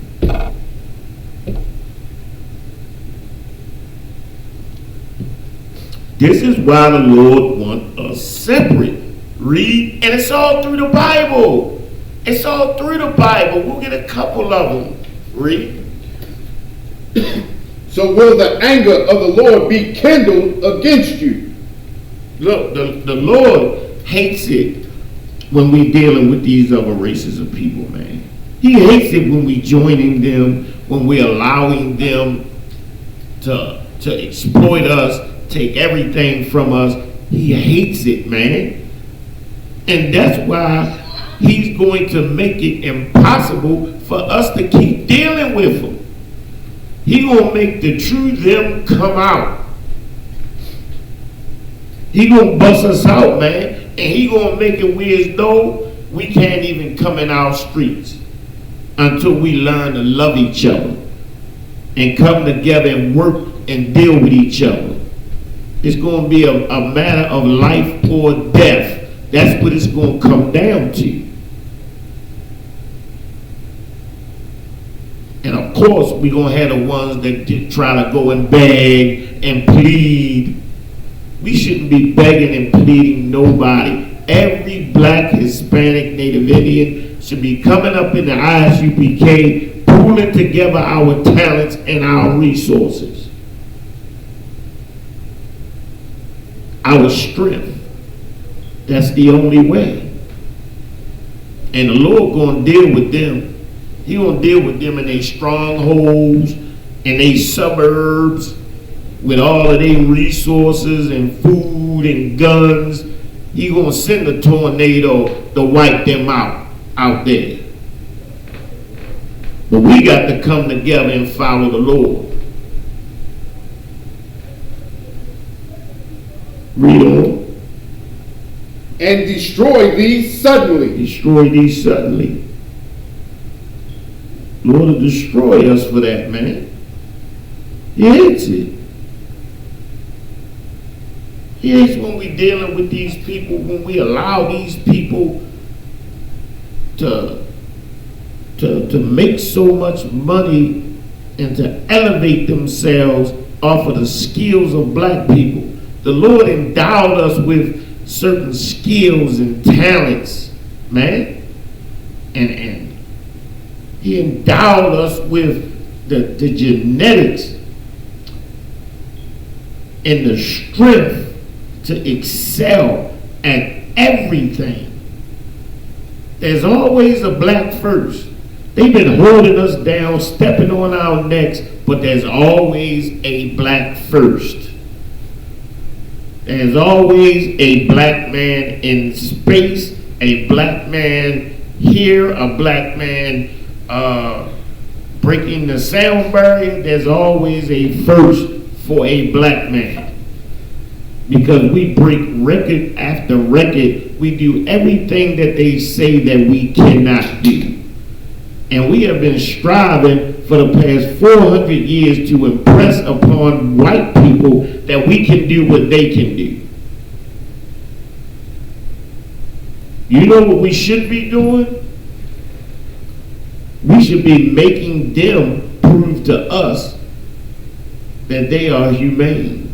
This is why the Lord wants us separate. Read, and it's all through the Bible. It's all through the Bible. We'll get a couple of them. Read. So will the anger of the Lord be kindled against you? Look, the Lord hates it when we dealing with these other races of people, man. He hates it when we joining them, when we're allowing them to exploit us, take everything from us. He hates it, man. And that's why he's going to make it impossible for us to keep dealing with them. He gonna make the true them come out. He gonna bust us out, man. And he gonna make it weird as though we can't even come in our streets until we learn to love each other and come together and work and deal with each other. It's gonna be a matter of life or death. That's what it's gonna come down to. And of course, we're going to have the ones that try to go and beg and plead. We shouldn't be begging and pleading nobody. Every black, Hispanic, Native Indian should be coming up in the I.S.U.P.K, pooling together our talents and our resources. Our strength. That's the only way. And the Lord going to deal with them. He gonna deal with them in their strongholds, in their suburbs, with all of their resources and food and guns. He gonna send a tornado to wipe them out there. But we got to come together and follow the Lord. Read on. And destroy these suddenly. Destroy these suddenly. Lord will destroy us for that, man. He hates it. He hates when we dealing with these people, when we allow these people to make so much money and to elevate themselves off of the skills of black people. The Lord endowed us with certain skills and talents, man. And He endowed us with the genetics and the strength to excel at everything. There's always a black first. They've been holding us down, stepping on our necks, but there's always a black first. There's always a black man in space, a black man here, a black man breaking the sound barrier. There's always a first for a black man. because we break record after record. We do everything that they say that we cannot do. And we have been striving for the past 400 years to impress upon white people that we can do what they can do. You know what we should be doing? We should be making them prove to us that they are humane.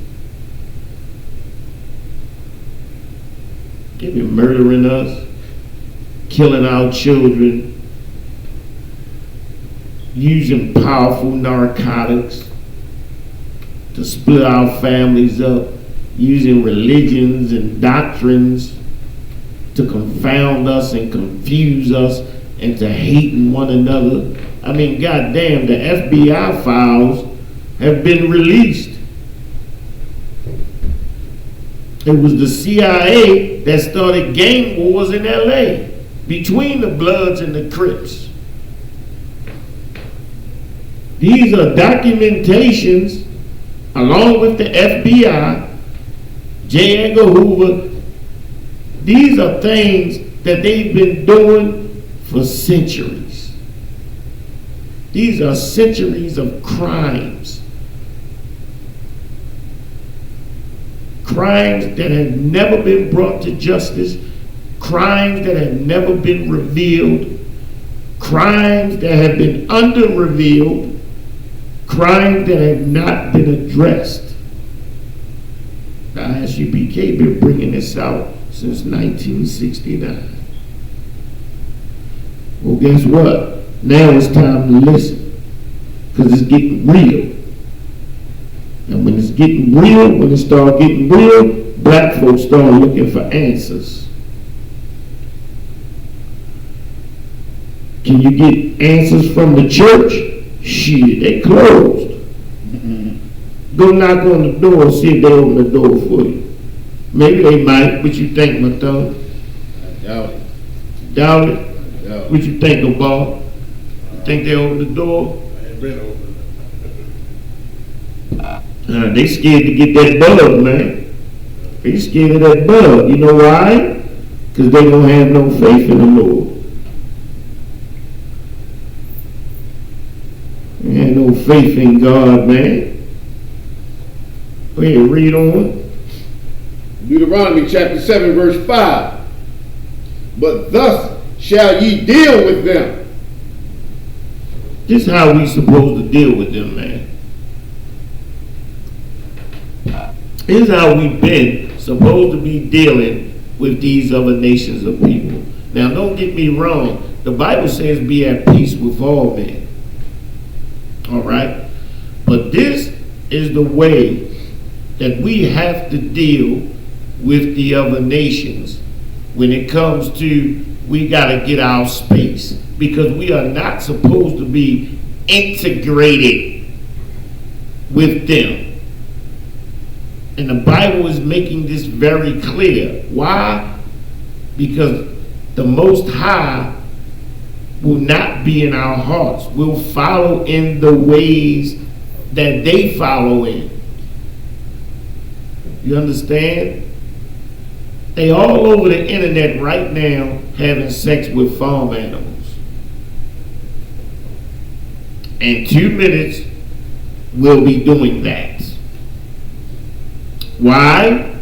They've been murdering us, killing our children, using powerful narcotics to split our families up, using religions and doctrines to confound us and confuse us and to hate one another. I mean, goddamn, the FBI files have been released. It was the CIA that started gang wars in LA between the Bloods and the Crips. These are documentations, along with the FBI, J. Edgar Hoover. These are things that they've been doing for centuries. These are centuries of crimes. Crimes that have never been brought to justice, crimes that have never been revealed, crimes that have been under-revealed, crimes that have not been addressed. The I.S.U.P.K been bringing this out since 1969. Well, guess what? Now it's time to listen, because it's getting real. And when it's getting real, when it starts getting real, black folks start looking for answers. Can you get answers from the church? Shit, they closed. Go knock on the door, see if they open the door for you. Maybe they might. What you think, my thug? I doubt it. Doubt it? What you think, about? You think they open the door? I ain't been over. They scared to get that bug, man. They scared of that bug. You know why? Because they don't have no faith in the Lord. They have no faith in God, man. Go ahead, read on. Deuteronomy chapter 7 verse 5. But thus shall ye deal with them. This is how we supposed to deal with them, man. This is how we've been supposed to be dealing with these other nations of people. Now, don't get me wrong. The Bible says be at peace with all men. All right? But this is the way that we have to deal with the other nations when it comes to we got to get our space, because we are not supposed to be integrated with them. And the Bible is making this very clear. Why? Because the Most High will not be in our hearts. We'll follow in the ways that they follow in. You understand? They all over the internet right now having sex with farm animals. In 2 minutes, we'll be doing that. Why?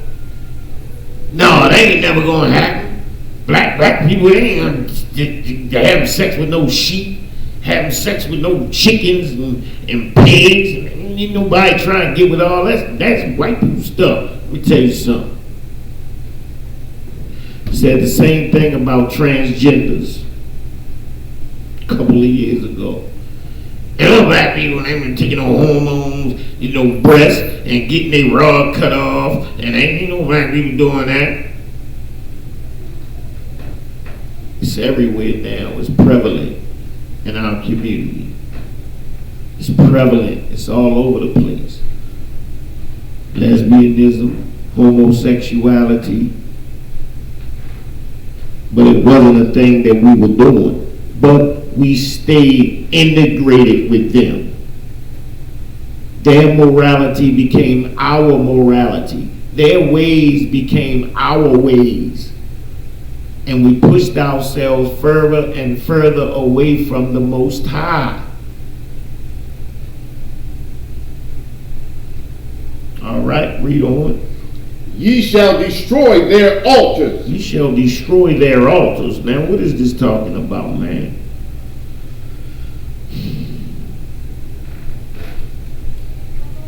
No, that ain't never gonna happen. Black people, they ain't gonna having sex with no sheep, having sex with no chickens and pigs. Ain't nobody trying to get with all that. That's white people stuff. Let me tell you something. Said the same thing about transgenders a couple of years ago. And all black people, they been taking on hormones, breasts, and getting their rod cut off, and ain't no black people doing that. It's everywhere now. It's prevalent in our community. It's prevalent. It's all over the place. Lesbianism, homosexuality. But it wasn't a thing that we were doing. But we stayed integrated with them. Their morality became our morality. Their ways became our ways. And we pushed ourselves further and further away from the Most High. All right, read on. Ye shall destroy their altars. You shall destroy their altars. Now, what is this talking about, man?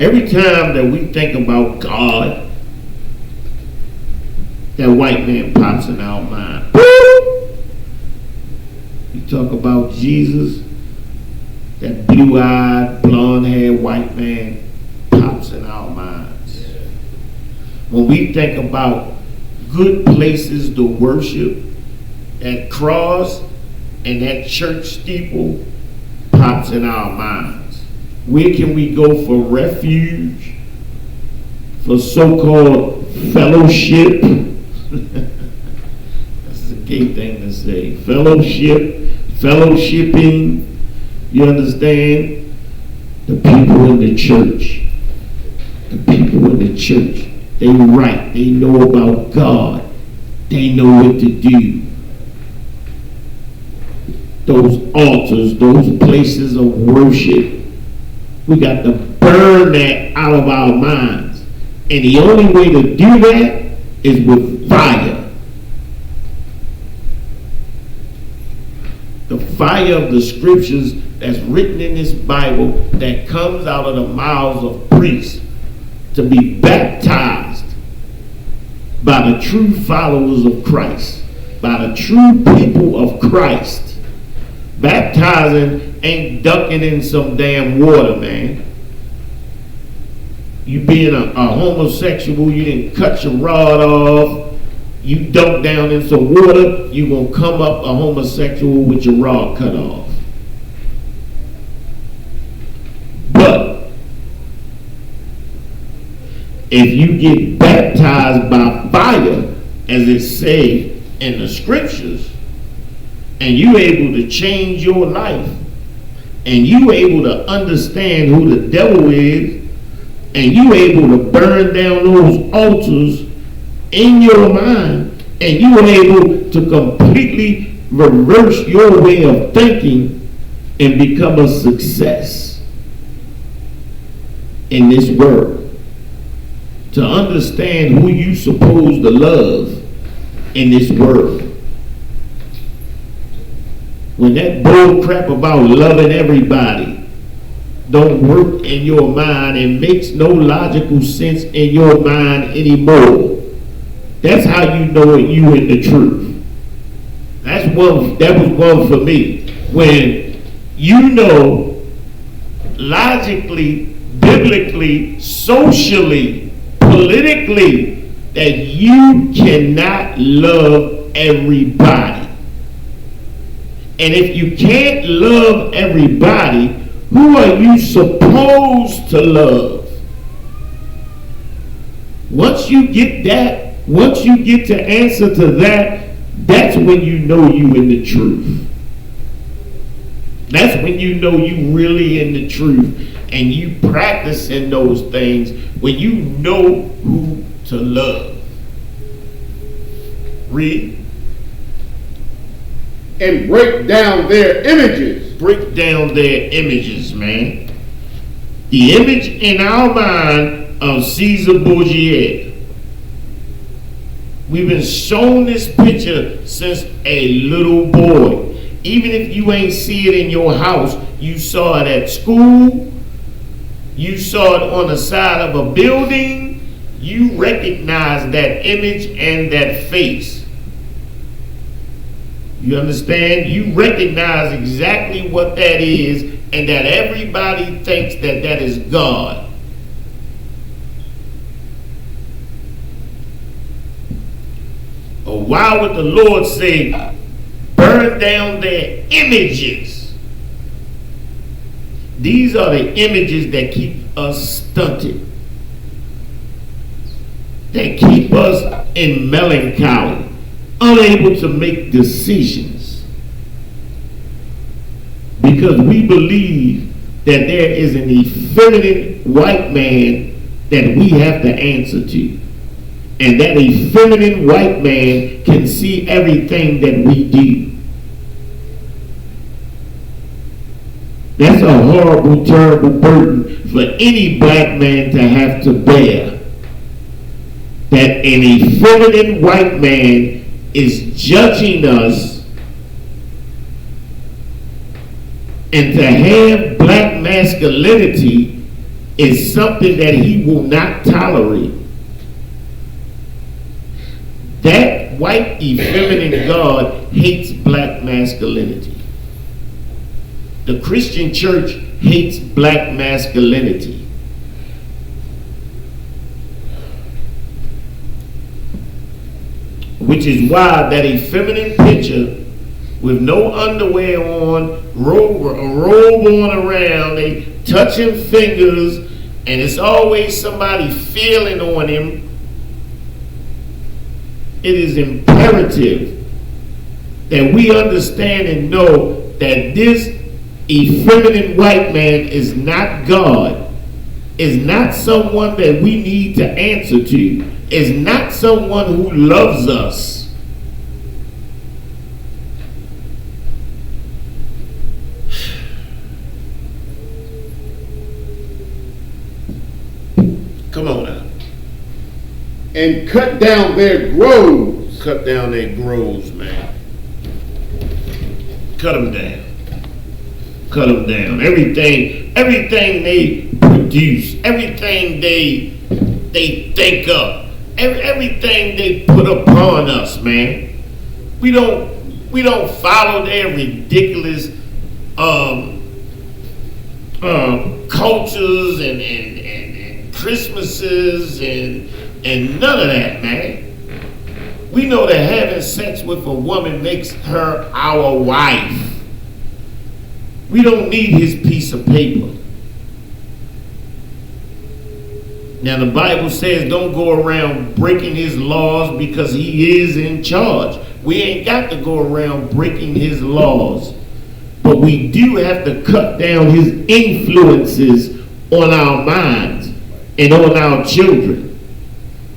Every time that we think about God, that white man pops in our mind. You talk about Jesus, that blue-eyed, blonde-haired white man pops in our minds. When we think about good places to worship, that cross and that church steeple pops in our minds. Where can we go for refuge, for so-called fellowship? That's a gay thing to say. Fellowship, fellowshipping, you understand? The people in the church. The people in the church. They right. They know about God. They know what to do. Those altars, those places of worship, we got to burn that out of our minds. And the only way to do that is with fire. The fire of the scriptures that's written in this Bible that comes out of the mouths of priests to be baptized by the true followers of Christ, by the true people of Christ. Baptizing ain't ducking in some damn water, man. You being a homosexual, you didn't cut your rod off, you dunk down in some water, you gonna come up a homosexual with your rod cut off. But if you get baptized by fire, as it say in the scriptures, and you able to change your life, and you able to understand who the devil is, and you able to burn down those altars in your mind, and you able to completely reverse your way of thinking and become a success in this world, to understand who you supposed to love in this world. When that bull crap about loving everybody don't work in your mind and makes no logical sense in your mind anymore, that's how you know you in the truth. That was one for me. When you know logically, biblically, socially, politically, that you cannot love everybody. And if you can't love everybody, who are you supposed to love? Once you get that, once you get to answer to that, that's when you know you in the truth. That's when you know you really in the truth, and you practicing those things when you know who to love. Read. And break down their images. Break down their images, man. The image in our mind of Caesar Borgia. We've been shown this picture since a little boy. Even if you ain't see it in your house, you saw it at school, you saw it on the side of a building, you recognize that image and that face. You understand? You recognize exactly what that is, and that everybody thinks that that is God. Or why would the Lord say, burn down their images? These are the images that keep us stunted, that keep us in melancholy, unable to make decisions, because we believe that there is an effeminate white man that we have to answer to. and that a feminine white man can see everything that we do. That's a horrible, terrible burden for any black man to have to bear. That an effeminate white man is judging us, and to have black masculinity is something that he will not tolerate. That white effeminate God hates black masculinity. The Christian church hates black masculinity. Which is why that effeminate picture with no underwear on, a robe on around, they touching fingers, and it's always somebody feeling on him. It is imperative that we understand and know that this effeminate white man is not God, is not someone that we need to answer to, is not someone who loves us. Come on now. And cut down their groves. Cut down their groves, man. Cut them down. Cut them down. Everything they produce, everything they think of, everything they put upon us, man. We don't follow their ridiculous cultures and Christmases and none of that, man. We know that having sex with a woman makes her our wife. We don't need his piece of paper. Now the Bible says don't go around breaking his laws because he is in charge. We ain't got to go around breaking his laws. But we do have to cut down his influences on our minds and on our children.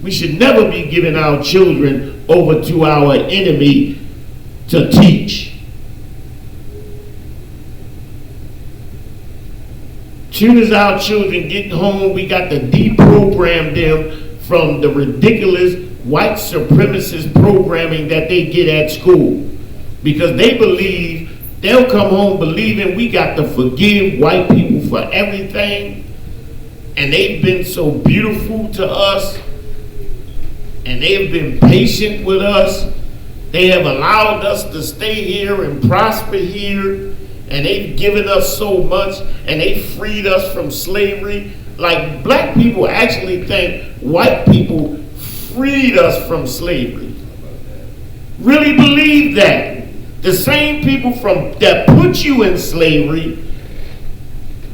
We should never be giving our children over to our enemy to teach. Soon as our children get home, we got to deprogram them from the ridiculous white supremacist programming that they get at school. Because they'll come home believing we got to forgive white people for everything. And they've been so beautiful to us. And they've been patient with us. They have allowed us to stay here and prosper here. And they've given us so much, and they freed us from slavery. Like, black people actually think white people freed us from slavery. Really believe that. The same people that put you in slavery,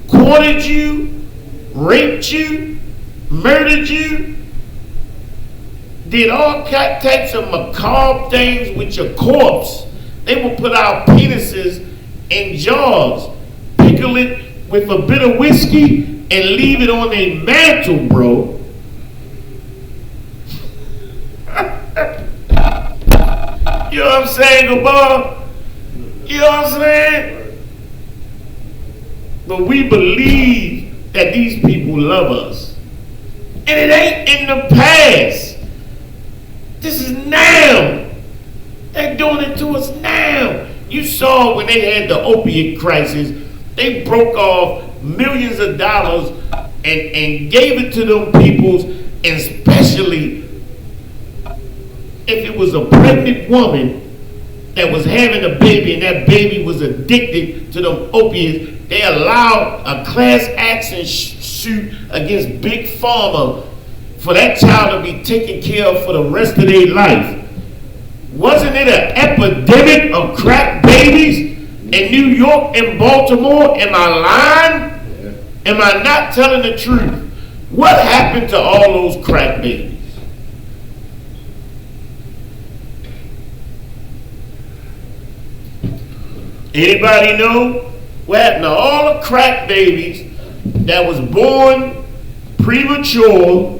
courted you, raped you, murdered you, did all types of macabre things with your corpse. They will put our penises in jars, pickle it with a bit of whiskey, and leave it on a mantle, bro. You know what I'm saying, Gabar? You know what I'm saying? But we believe that these people love us. And it ain't in the past. This is now. They're doing it to us now. You saw when they had the opiate crisis, they broke off millions of dollars and gave it to them peoples, and especially if it was a pregnant woman that was having a baby and that baby was addicted to them opiates, they allowed a class action suit against Big Pharma for that child to be taken care of for the rest of their life. Wasn't it an epidemic of crack babies in New York and Baltimore? Am I lying? Yeah. Am I not telling the truth? What happened to all those crack babies? Anybody know what happened to all the crack babies that was born premature,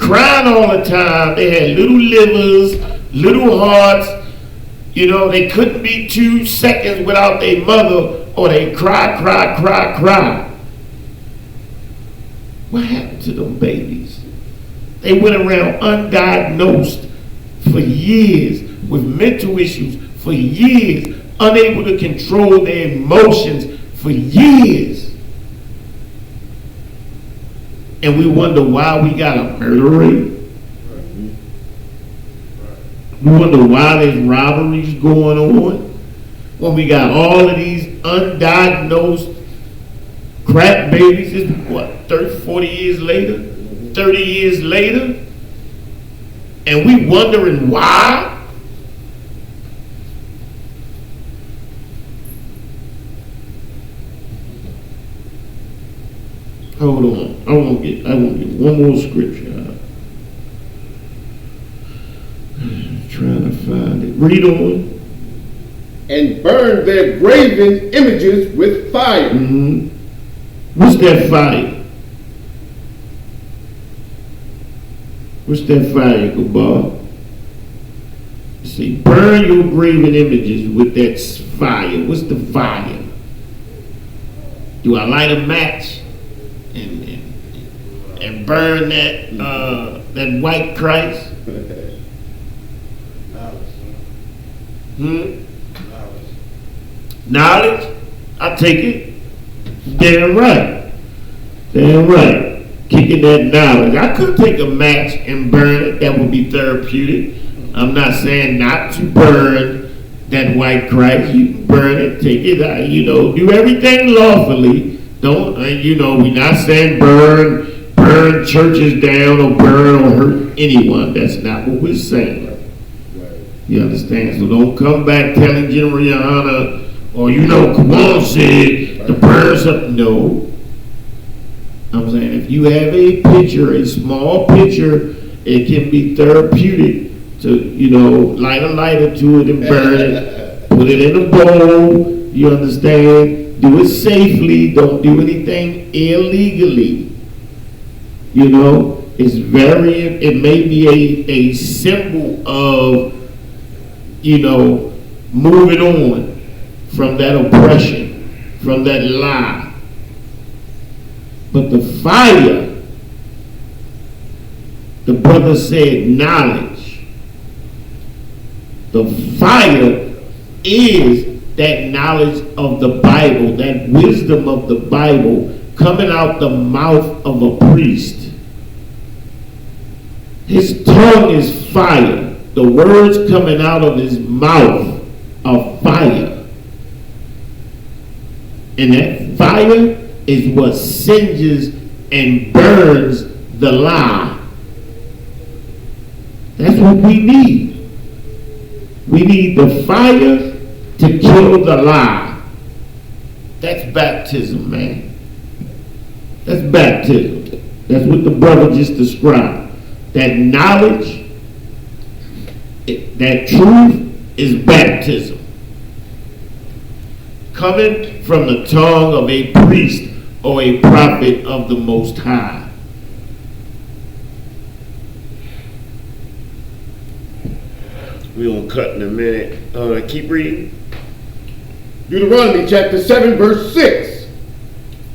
crying all the time. They had little livers, little hearts. You know, they couldn't be 2 seconds without their mother, or they cry. What happened to them babies? They went around undiagnosed for years with mental issues, for years, unable to control their emotions for years. And we wonder why we got a murder rate. We wonder why there's robberies going on when we got all of these undiagnosed crap babies. It's what, 30, 40 years later, 30 years later, and we wondering why. Hold on, I want to get one more scripture out. Trying to find it. Read on. And burn their graven images with fire. Mm-hmm. What's that fire? What's that fire, Gabar? See, burn your graven images with that fire. What's the fire? Do I light a match and burn that white Christ? Knowledge? I take it. Damn right. Kicking that knowledge. I could take a match and burn it. That would be therapeutic. I'm not saying not to burn that white Christ. You can burn it, take it out, do everything lawfully. Don't, we're not saying burn churches down or burn or hurt anyone. That's not what we're saying. You understand? So don't come back telling GEN.YAHANNA, or Kawan said to burn something. No. I'm saying if you have a picture, a small picture, it can be therapeutic to, light a lighter to it and burn it. Put it in a bowl. You understand? Do it safely. Don't do anything illegally. It may be a symbol of, moving on from that oppression, from that lie. But the fire, the brother said knowledge. The fire is that knowledge of the Bible, that wisdom of the Bible coming out the mouth of a priest. His tongue is fire. The words coming out of his mouth are fire. And that fire is what singes and burns the lie. That's what we need. We need the fire to kill the lie. That's baptism, man. That's baptism. That's what the brother just described. That knowledge, that truth is baptism. Coming from the tongue of a priest or a prophet of the Most High. We're going to cut in a minute. Keep reading. Deuteronomy chapter 7 verse 6.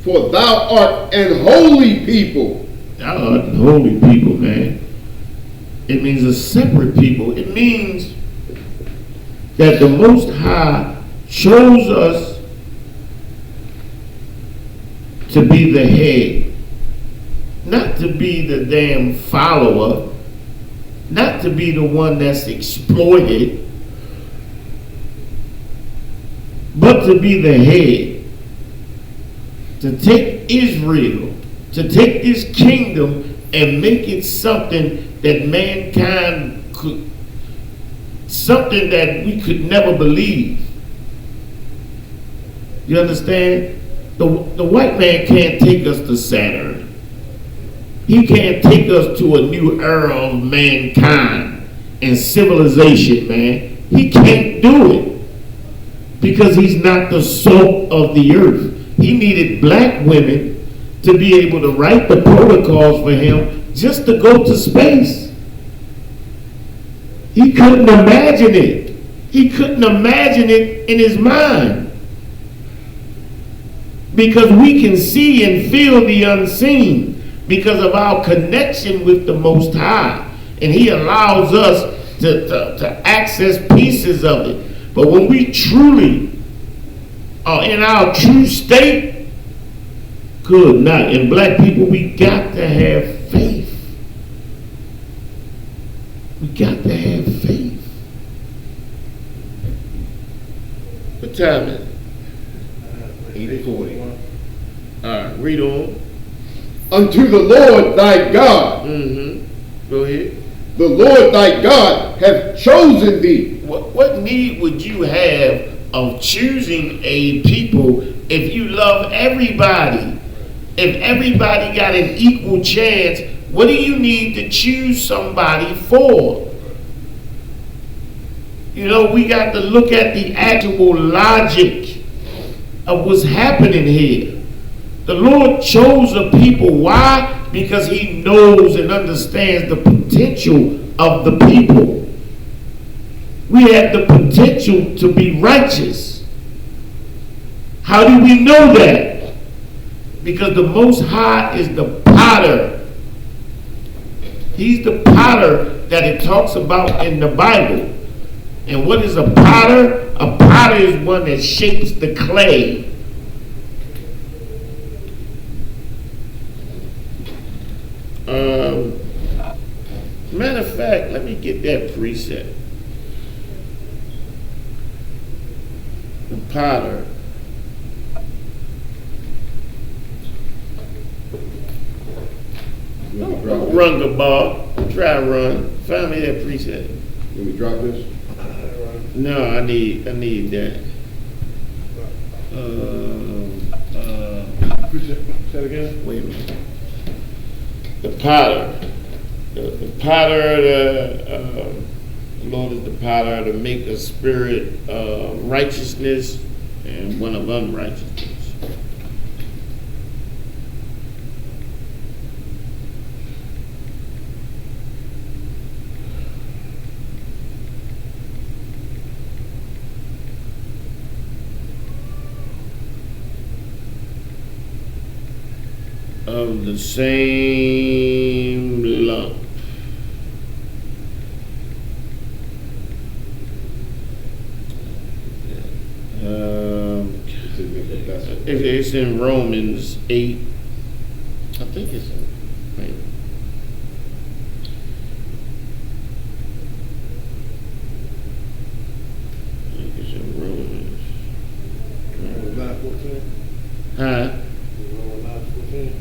For thou art an holy people. Thou art an holy people, man. It means a separate people. It means that the Most High chose us to be the head, not to be the damn follower, not to be the one that's exploited, but to be the head, to take Israel, to take this kingdom and make it something that mankind could, something that we could never believe. You understand? The white man can't take us to Saturn. He can't take us to a new era of mankind and civilization, man. He can't do it because he's not the salt of the earth. He needed black women to be able to write the protocols for him just to go to space. He couldn't imagine it. He couldn't imagine it in his mind. Because we can see and feel the unseen because of our connection with the Most High. And he allows us to access pieces of it. But when we truly are in our true state, could not. And black people, we got to have faith. We got to have faith. What time is it? 8:40. All right, read on. Unto the Lord thy God, Go ahead. the Lord thy God hath chosen thee. What need would you have of choosing a people if you love everybody? If everybody got an equal chance, what do you need to choose somebody for? You know, we got to look at the actual logic of what's happening here. The Lord chose a people. Why? Because he knows and understands the potential of the people. We have the potential to be righteous. How do we know that? Because the Most High is the potter. He's the potter that it talks about in the Bible. And what is a potter? A potter is one that shapes the clay. Matter of fact, let me get that precept. The potter. Don't run the ball. Try run. Find me that precept. Let me drop this. No, I need that. Say it again. Wait a minute. The potter. The potter, the Lord is the potter to make a spirit of righteousness and one of unrighteousness. Of the same lump. It's in Romans 8. I think it's in. Wait. I think it's in Romans. Romans 9:14. Huh? Romans 9:14.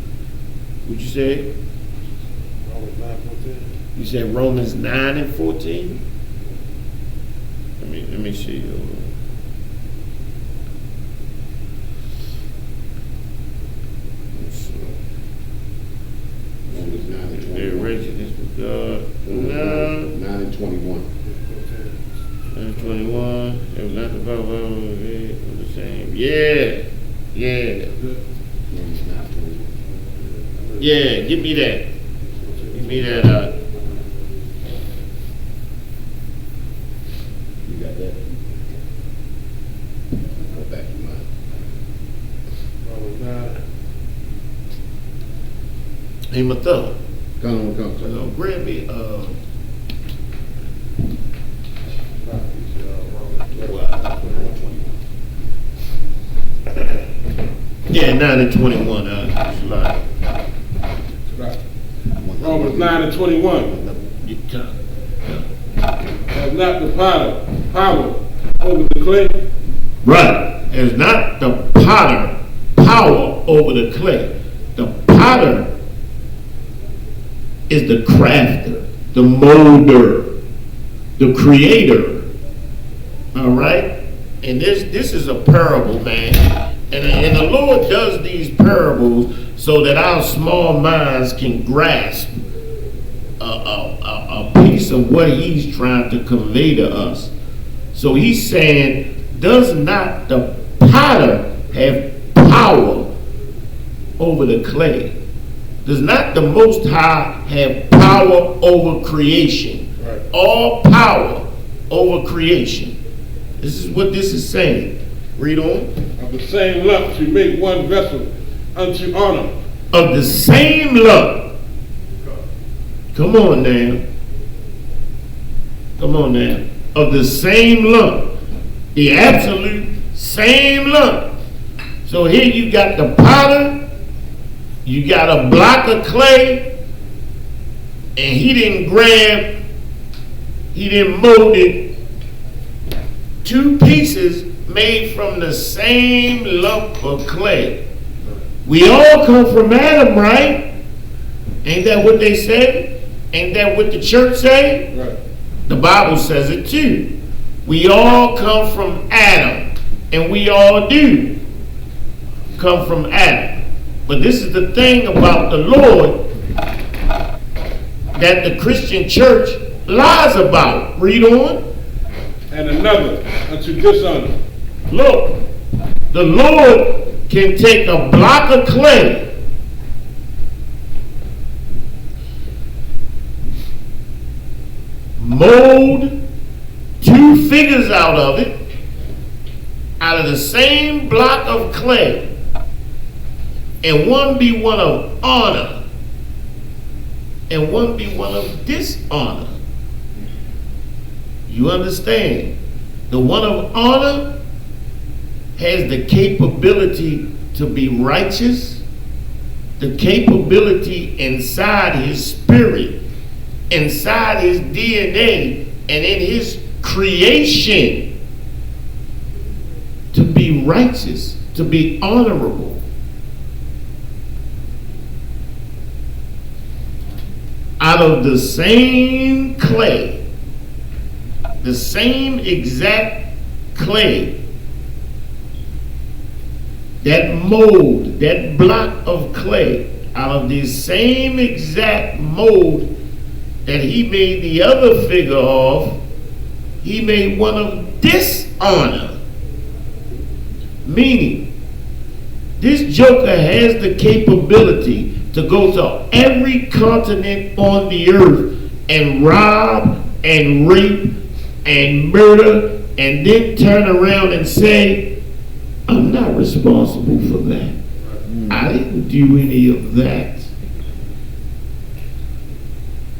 What'd you say? Romans 9:14. You said Romans 9 and 14? Let me see. Romans 9 and Their 21. righteousness with God. 9 and 21. 9 and 21. It was not the power of the same. Yeah. Romans 9 21. Yeah, give me that. Give me that. You got that? Go back to mine. Romans 9. Hey, my thumb. Come. Grab me. Yeah, 9 and 21. Romans 9 and 21. Has not the power over the clay? Right. There's not the potter power over the clay. The potter is the crafter, the molder, the creator. All right? And this is a parable, man. And the Lord does these parables so that our small minds can grasp a piece of what he's trying to convey to us. So he's saying, does not the potter have power over the clay? Does not the Most High have power over creation? Right. All power over creation. This is what this is saying. Read on. Of the same lump to make one vessel unto honor. Of the same lump. Come on now. Come on now. Of the same lump. The absolute same lump. So here you got the potter, you got a block of clay, and he didn't mold it, two pieces made from the same lump of clay. We all come from Adam, right? Ain't that what they say? Ain't that what the church say? Right. The Bible says it too. We all come from Adam, and we all do come from Adam. But this is the thing about the Lord that the Christian church lies about. Read on. And another unto dishonor. Look, the Lord can take a block of clay, mold two figures out of it, out of the same block of clay, and one be one of honor, and one be one of dishonor. You understand? The one of honor has the capability to be righteous, the capability inside his spirit, inside his DNA, and in his creation to be righteous, to be honorable. Out of the same clay, the same exact clay, that mold, that block of clay, out of the same exact mold that he made the other figure of, he made one of dishonor. Meaning, this joker has the capability to go to every continent on the earth and rob and rape and murder, and then turn around and say, I'm not responsible for that. I didn't do any of that.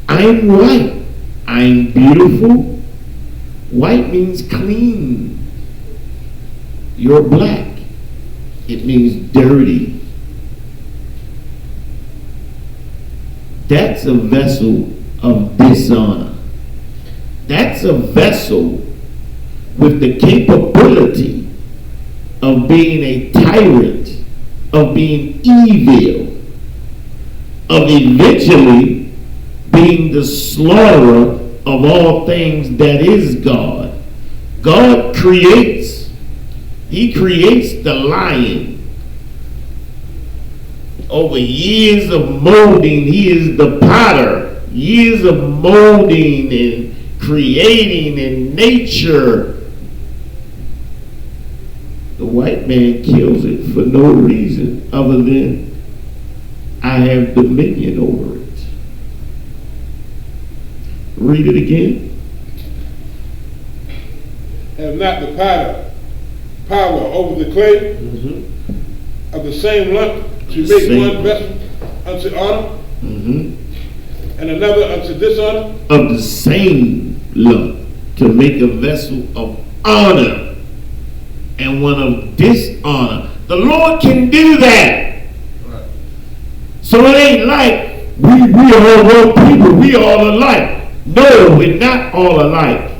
I'm white. I'm beautiful. White means clean. You're black. It means dirty. That's a vessel of dishonor. That's a vessel with the capability of being a tyrant, of being evil, of eventually being the slaughterer of all things that is God. God creates. He creates the lion. Over years of molding, he is the potter. Years of molding and creating in nature. The white man kills it for no reason other than I have dominion over it. Read it again. Have not the power over the clay of the same lump to make one vessel unto honor and another unto dishonor? Of the same lump to make a vessel of honor and one of dishonor. The Lord can do that. Right. So it ain't like we all one people, we all alike. No, we're not all alike.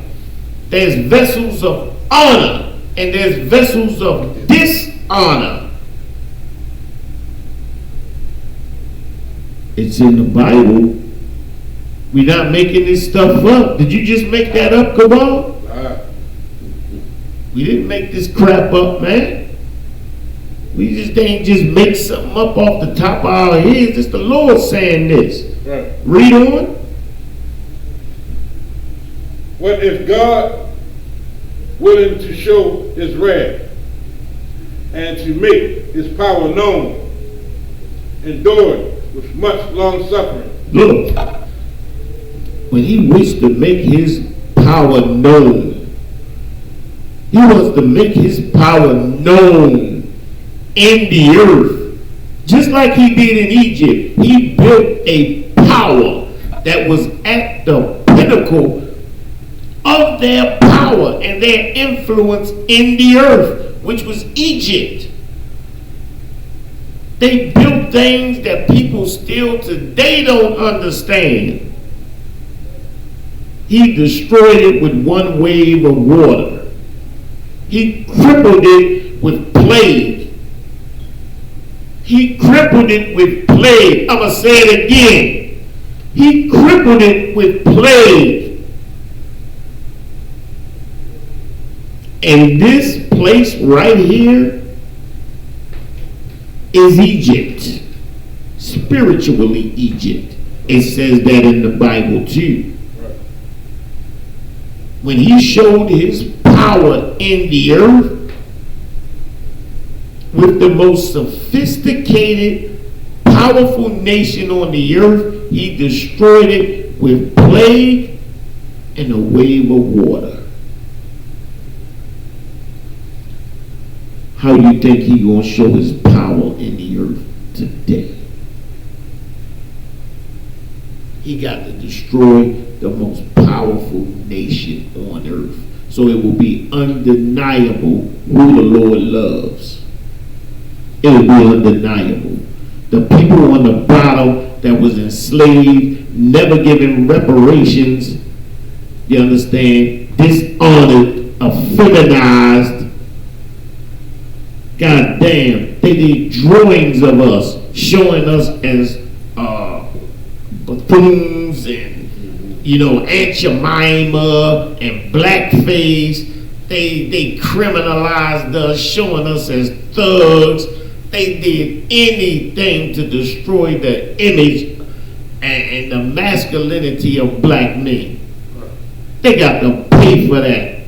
There's vessels of honor and there's vessels of dishonor. It's in the Bible. We're not making this stuff up. Did you just make that up, Cabal? We didn't make this crap up, man. We just ain't just make something up off the top of our heads. It's the Lord saying this. Right. Read on. What if God, willing to show his wrath and to make his power known, endured with much long suffering. Look, when he wished to make his power known, he wants to make his power known in the earth. Just like he did in Egypt, he built a power that was at the pinnacle of their power and their influence in the earth, which was Egypt. They built things that people still today don't understand. He destroyed it with one wave of water. He crippled it with plague. He crippled it with plague. I'm going to say it again. He crippled it with plague. And this place right here is Egypt. Spiritually Egypt. It says that in the Bible too. When he showed his power in the earth with the most sophisticated, powerful nation on the earth, he destroyed it with plague and a wave of water. How do you think he gonna show his power in the earth today? He got to destroy the most powerful nation on earth, so it will be undeniable who the Lord loves. It will be undeniable. The people on the bottom that was enslaved, never given reparations, you understand, dishonored, feminized. God damn, they did drawings of us, showing us as buffoons and, Aunt Jemima and blackface. They criminalized us, showing us as thugs. They did anything to destroy the image and the masculinity of black men. They got to pay for that.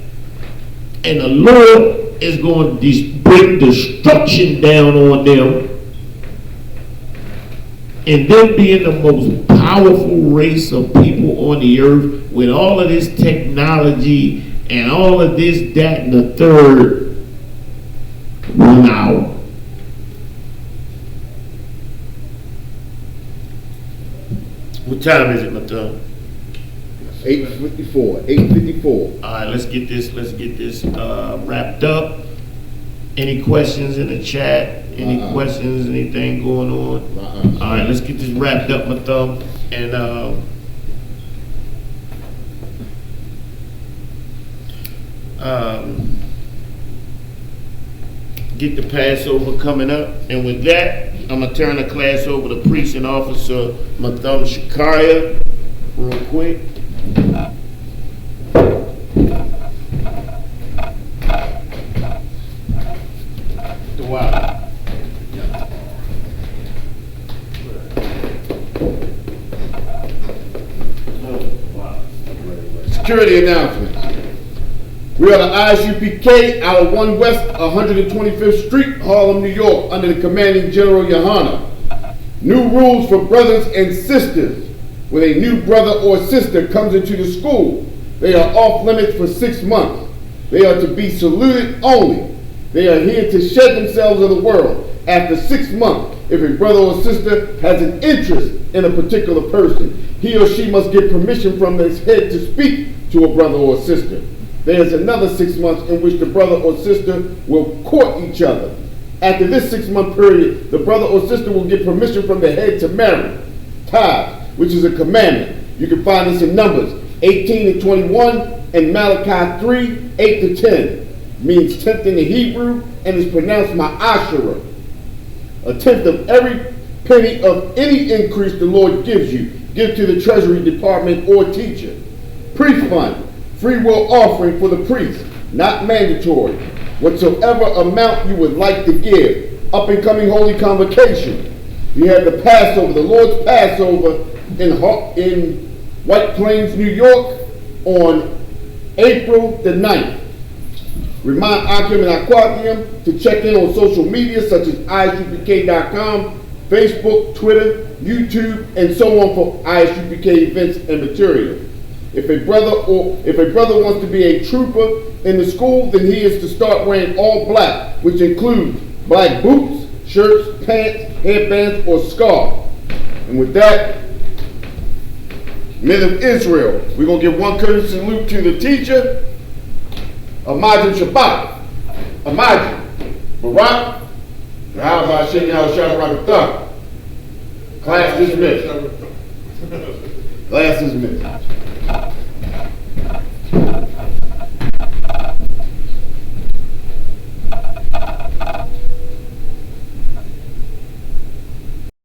And the Lord is going to bring destruction down on them. And them being the most powerful race of people on the earth with all of this technology and all of this, that, and the third, 1 hour. What time is it, my thumb? 8:54. All right, let's get this wrapped up. Any questions in the chat? Any questions? Anything going on? All right, let's get this wrapped up, my thumb, and get the Passover coming up. And with that, I'm gonna turn the class over to Priest and Officer Matham Shakariah real quick. Wow. Security announcements. We are the I.S.U.P.K. out of 1 West 125th Street, Harlem, New York, under the commanding General Yahanna. New rules for brothers and sisters. When a new brother or sister comes into the school, they are off limits for 6 months. They are to be saluted only. They are here to shed themselves of the world. After 6 months, if a brother or sister has an interest in a particular person, he or she must get permission from his head to speak to a brother or sister. There is another 6 months in which the brother or sister will court each other. After this 6-month period, the brother or sister will get permission from the head to marry. Tithes, which is a commandment. You can find this in Numbers 18-21 and Malachi 3:8-10. Means 10th in the Hebrew and is pronounced ma'ashara. A tenth of every penny of any increase the Lord gives you, give to the Treasury Department or teacher. Priest fund, free will offering for the priest, not mandatory. Whatsoever amount you would like to give. Up and coming Holy Convocation. You have the Passover, the Lord's Passover in White Plains, New York on April the 9th. Remind Akim and Aquatium to check in on social media such as ISUPK.com Facebook, Twitter, YouTube, and so on for ISUPK events and material. If a brother wants to be a trooper in the school, then he is to start wearing all black, which includes black boots, shirts, pants, headbands, or scarf. And with that, men of Israel, we're going to give one courtesy salute to the teacher, Imagine Shabbat, Imagine, Barak, and how about shaking out Shabbat Thumb? Class dismissed. Class dismissed.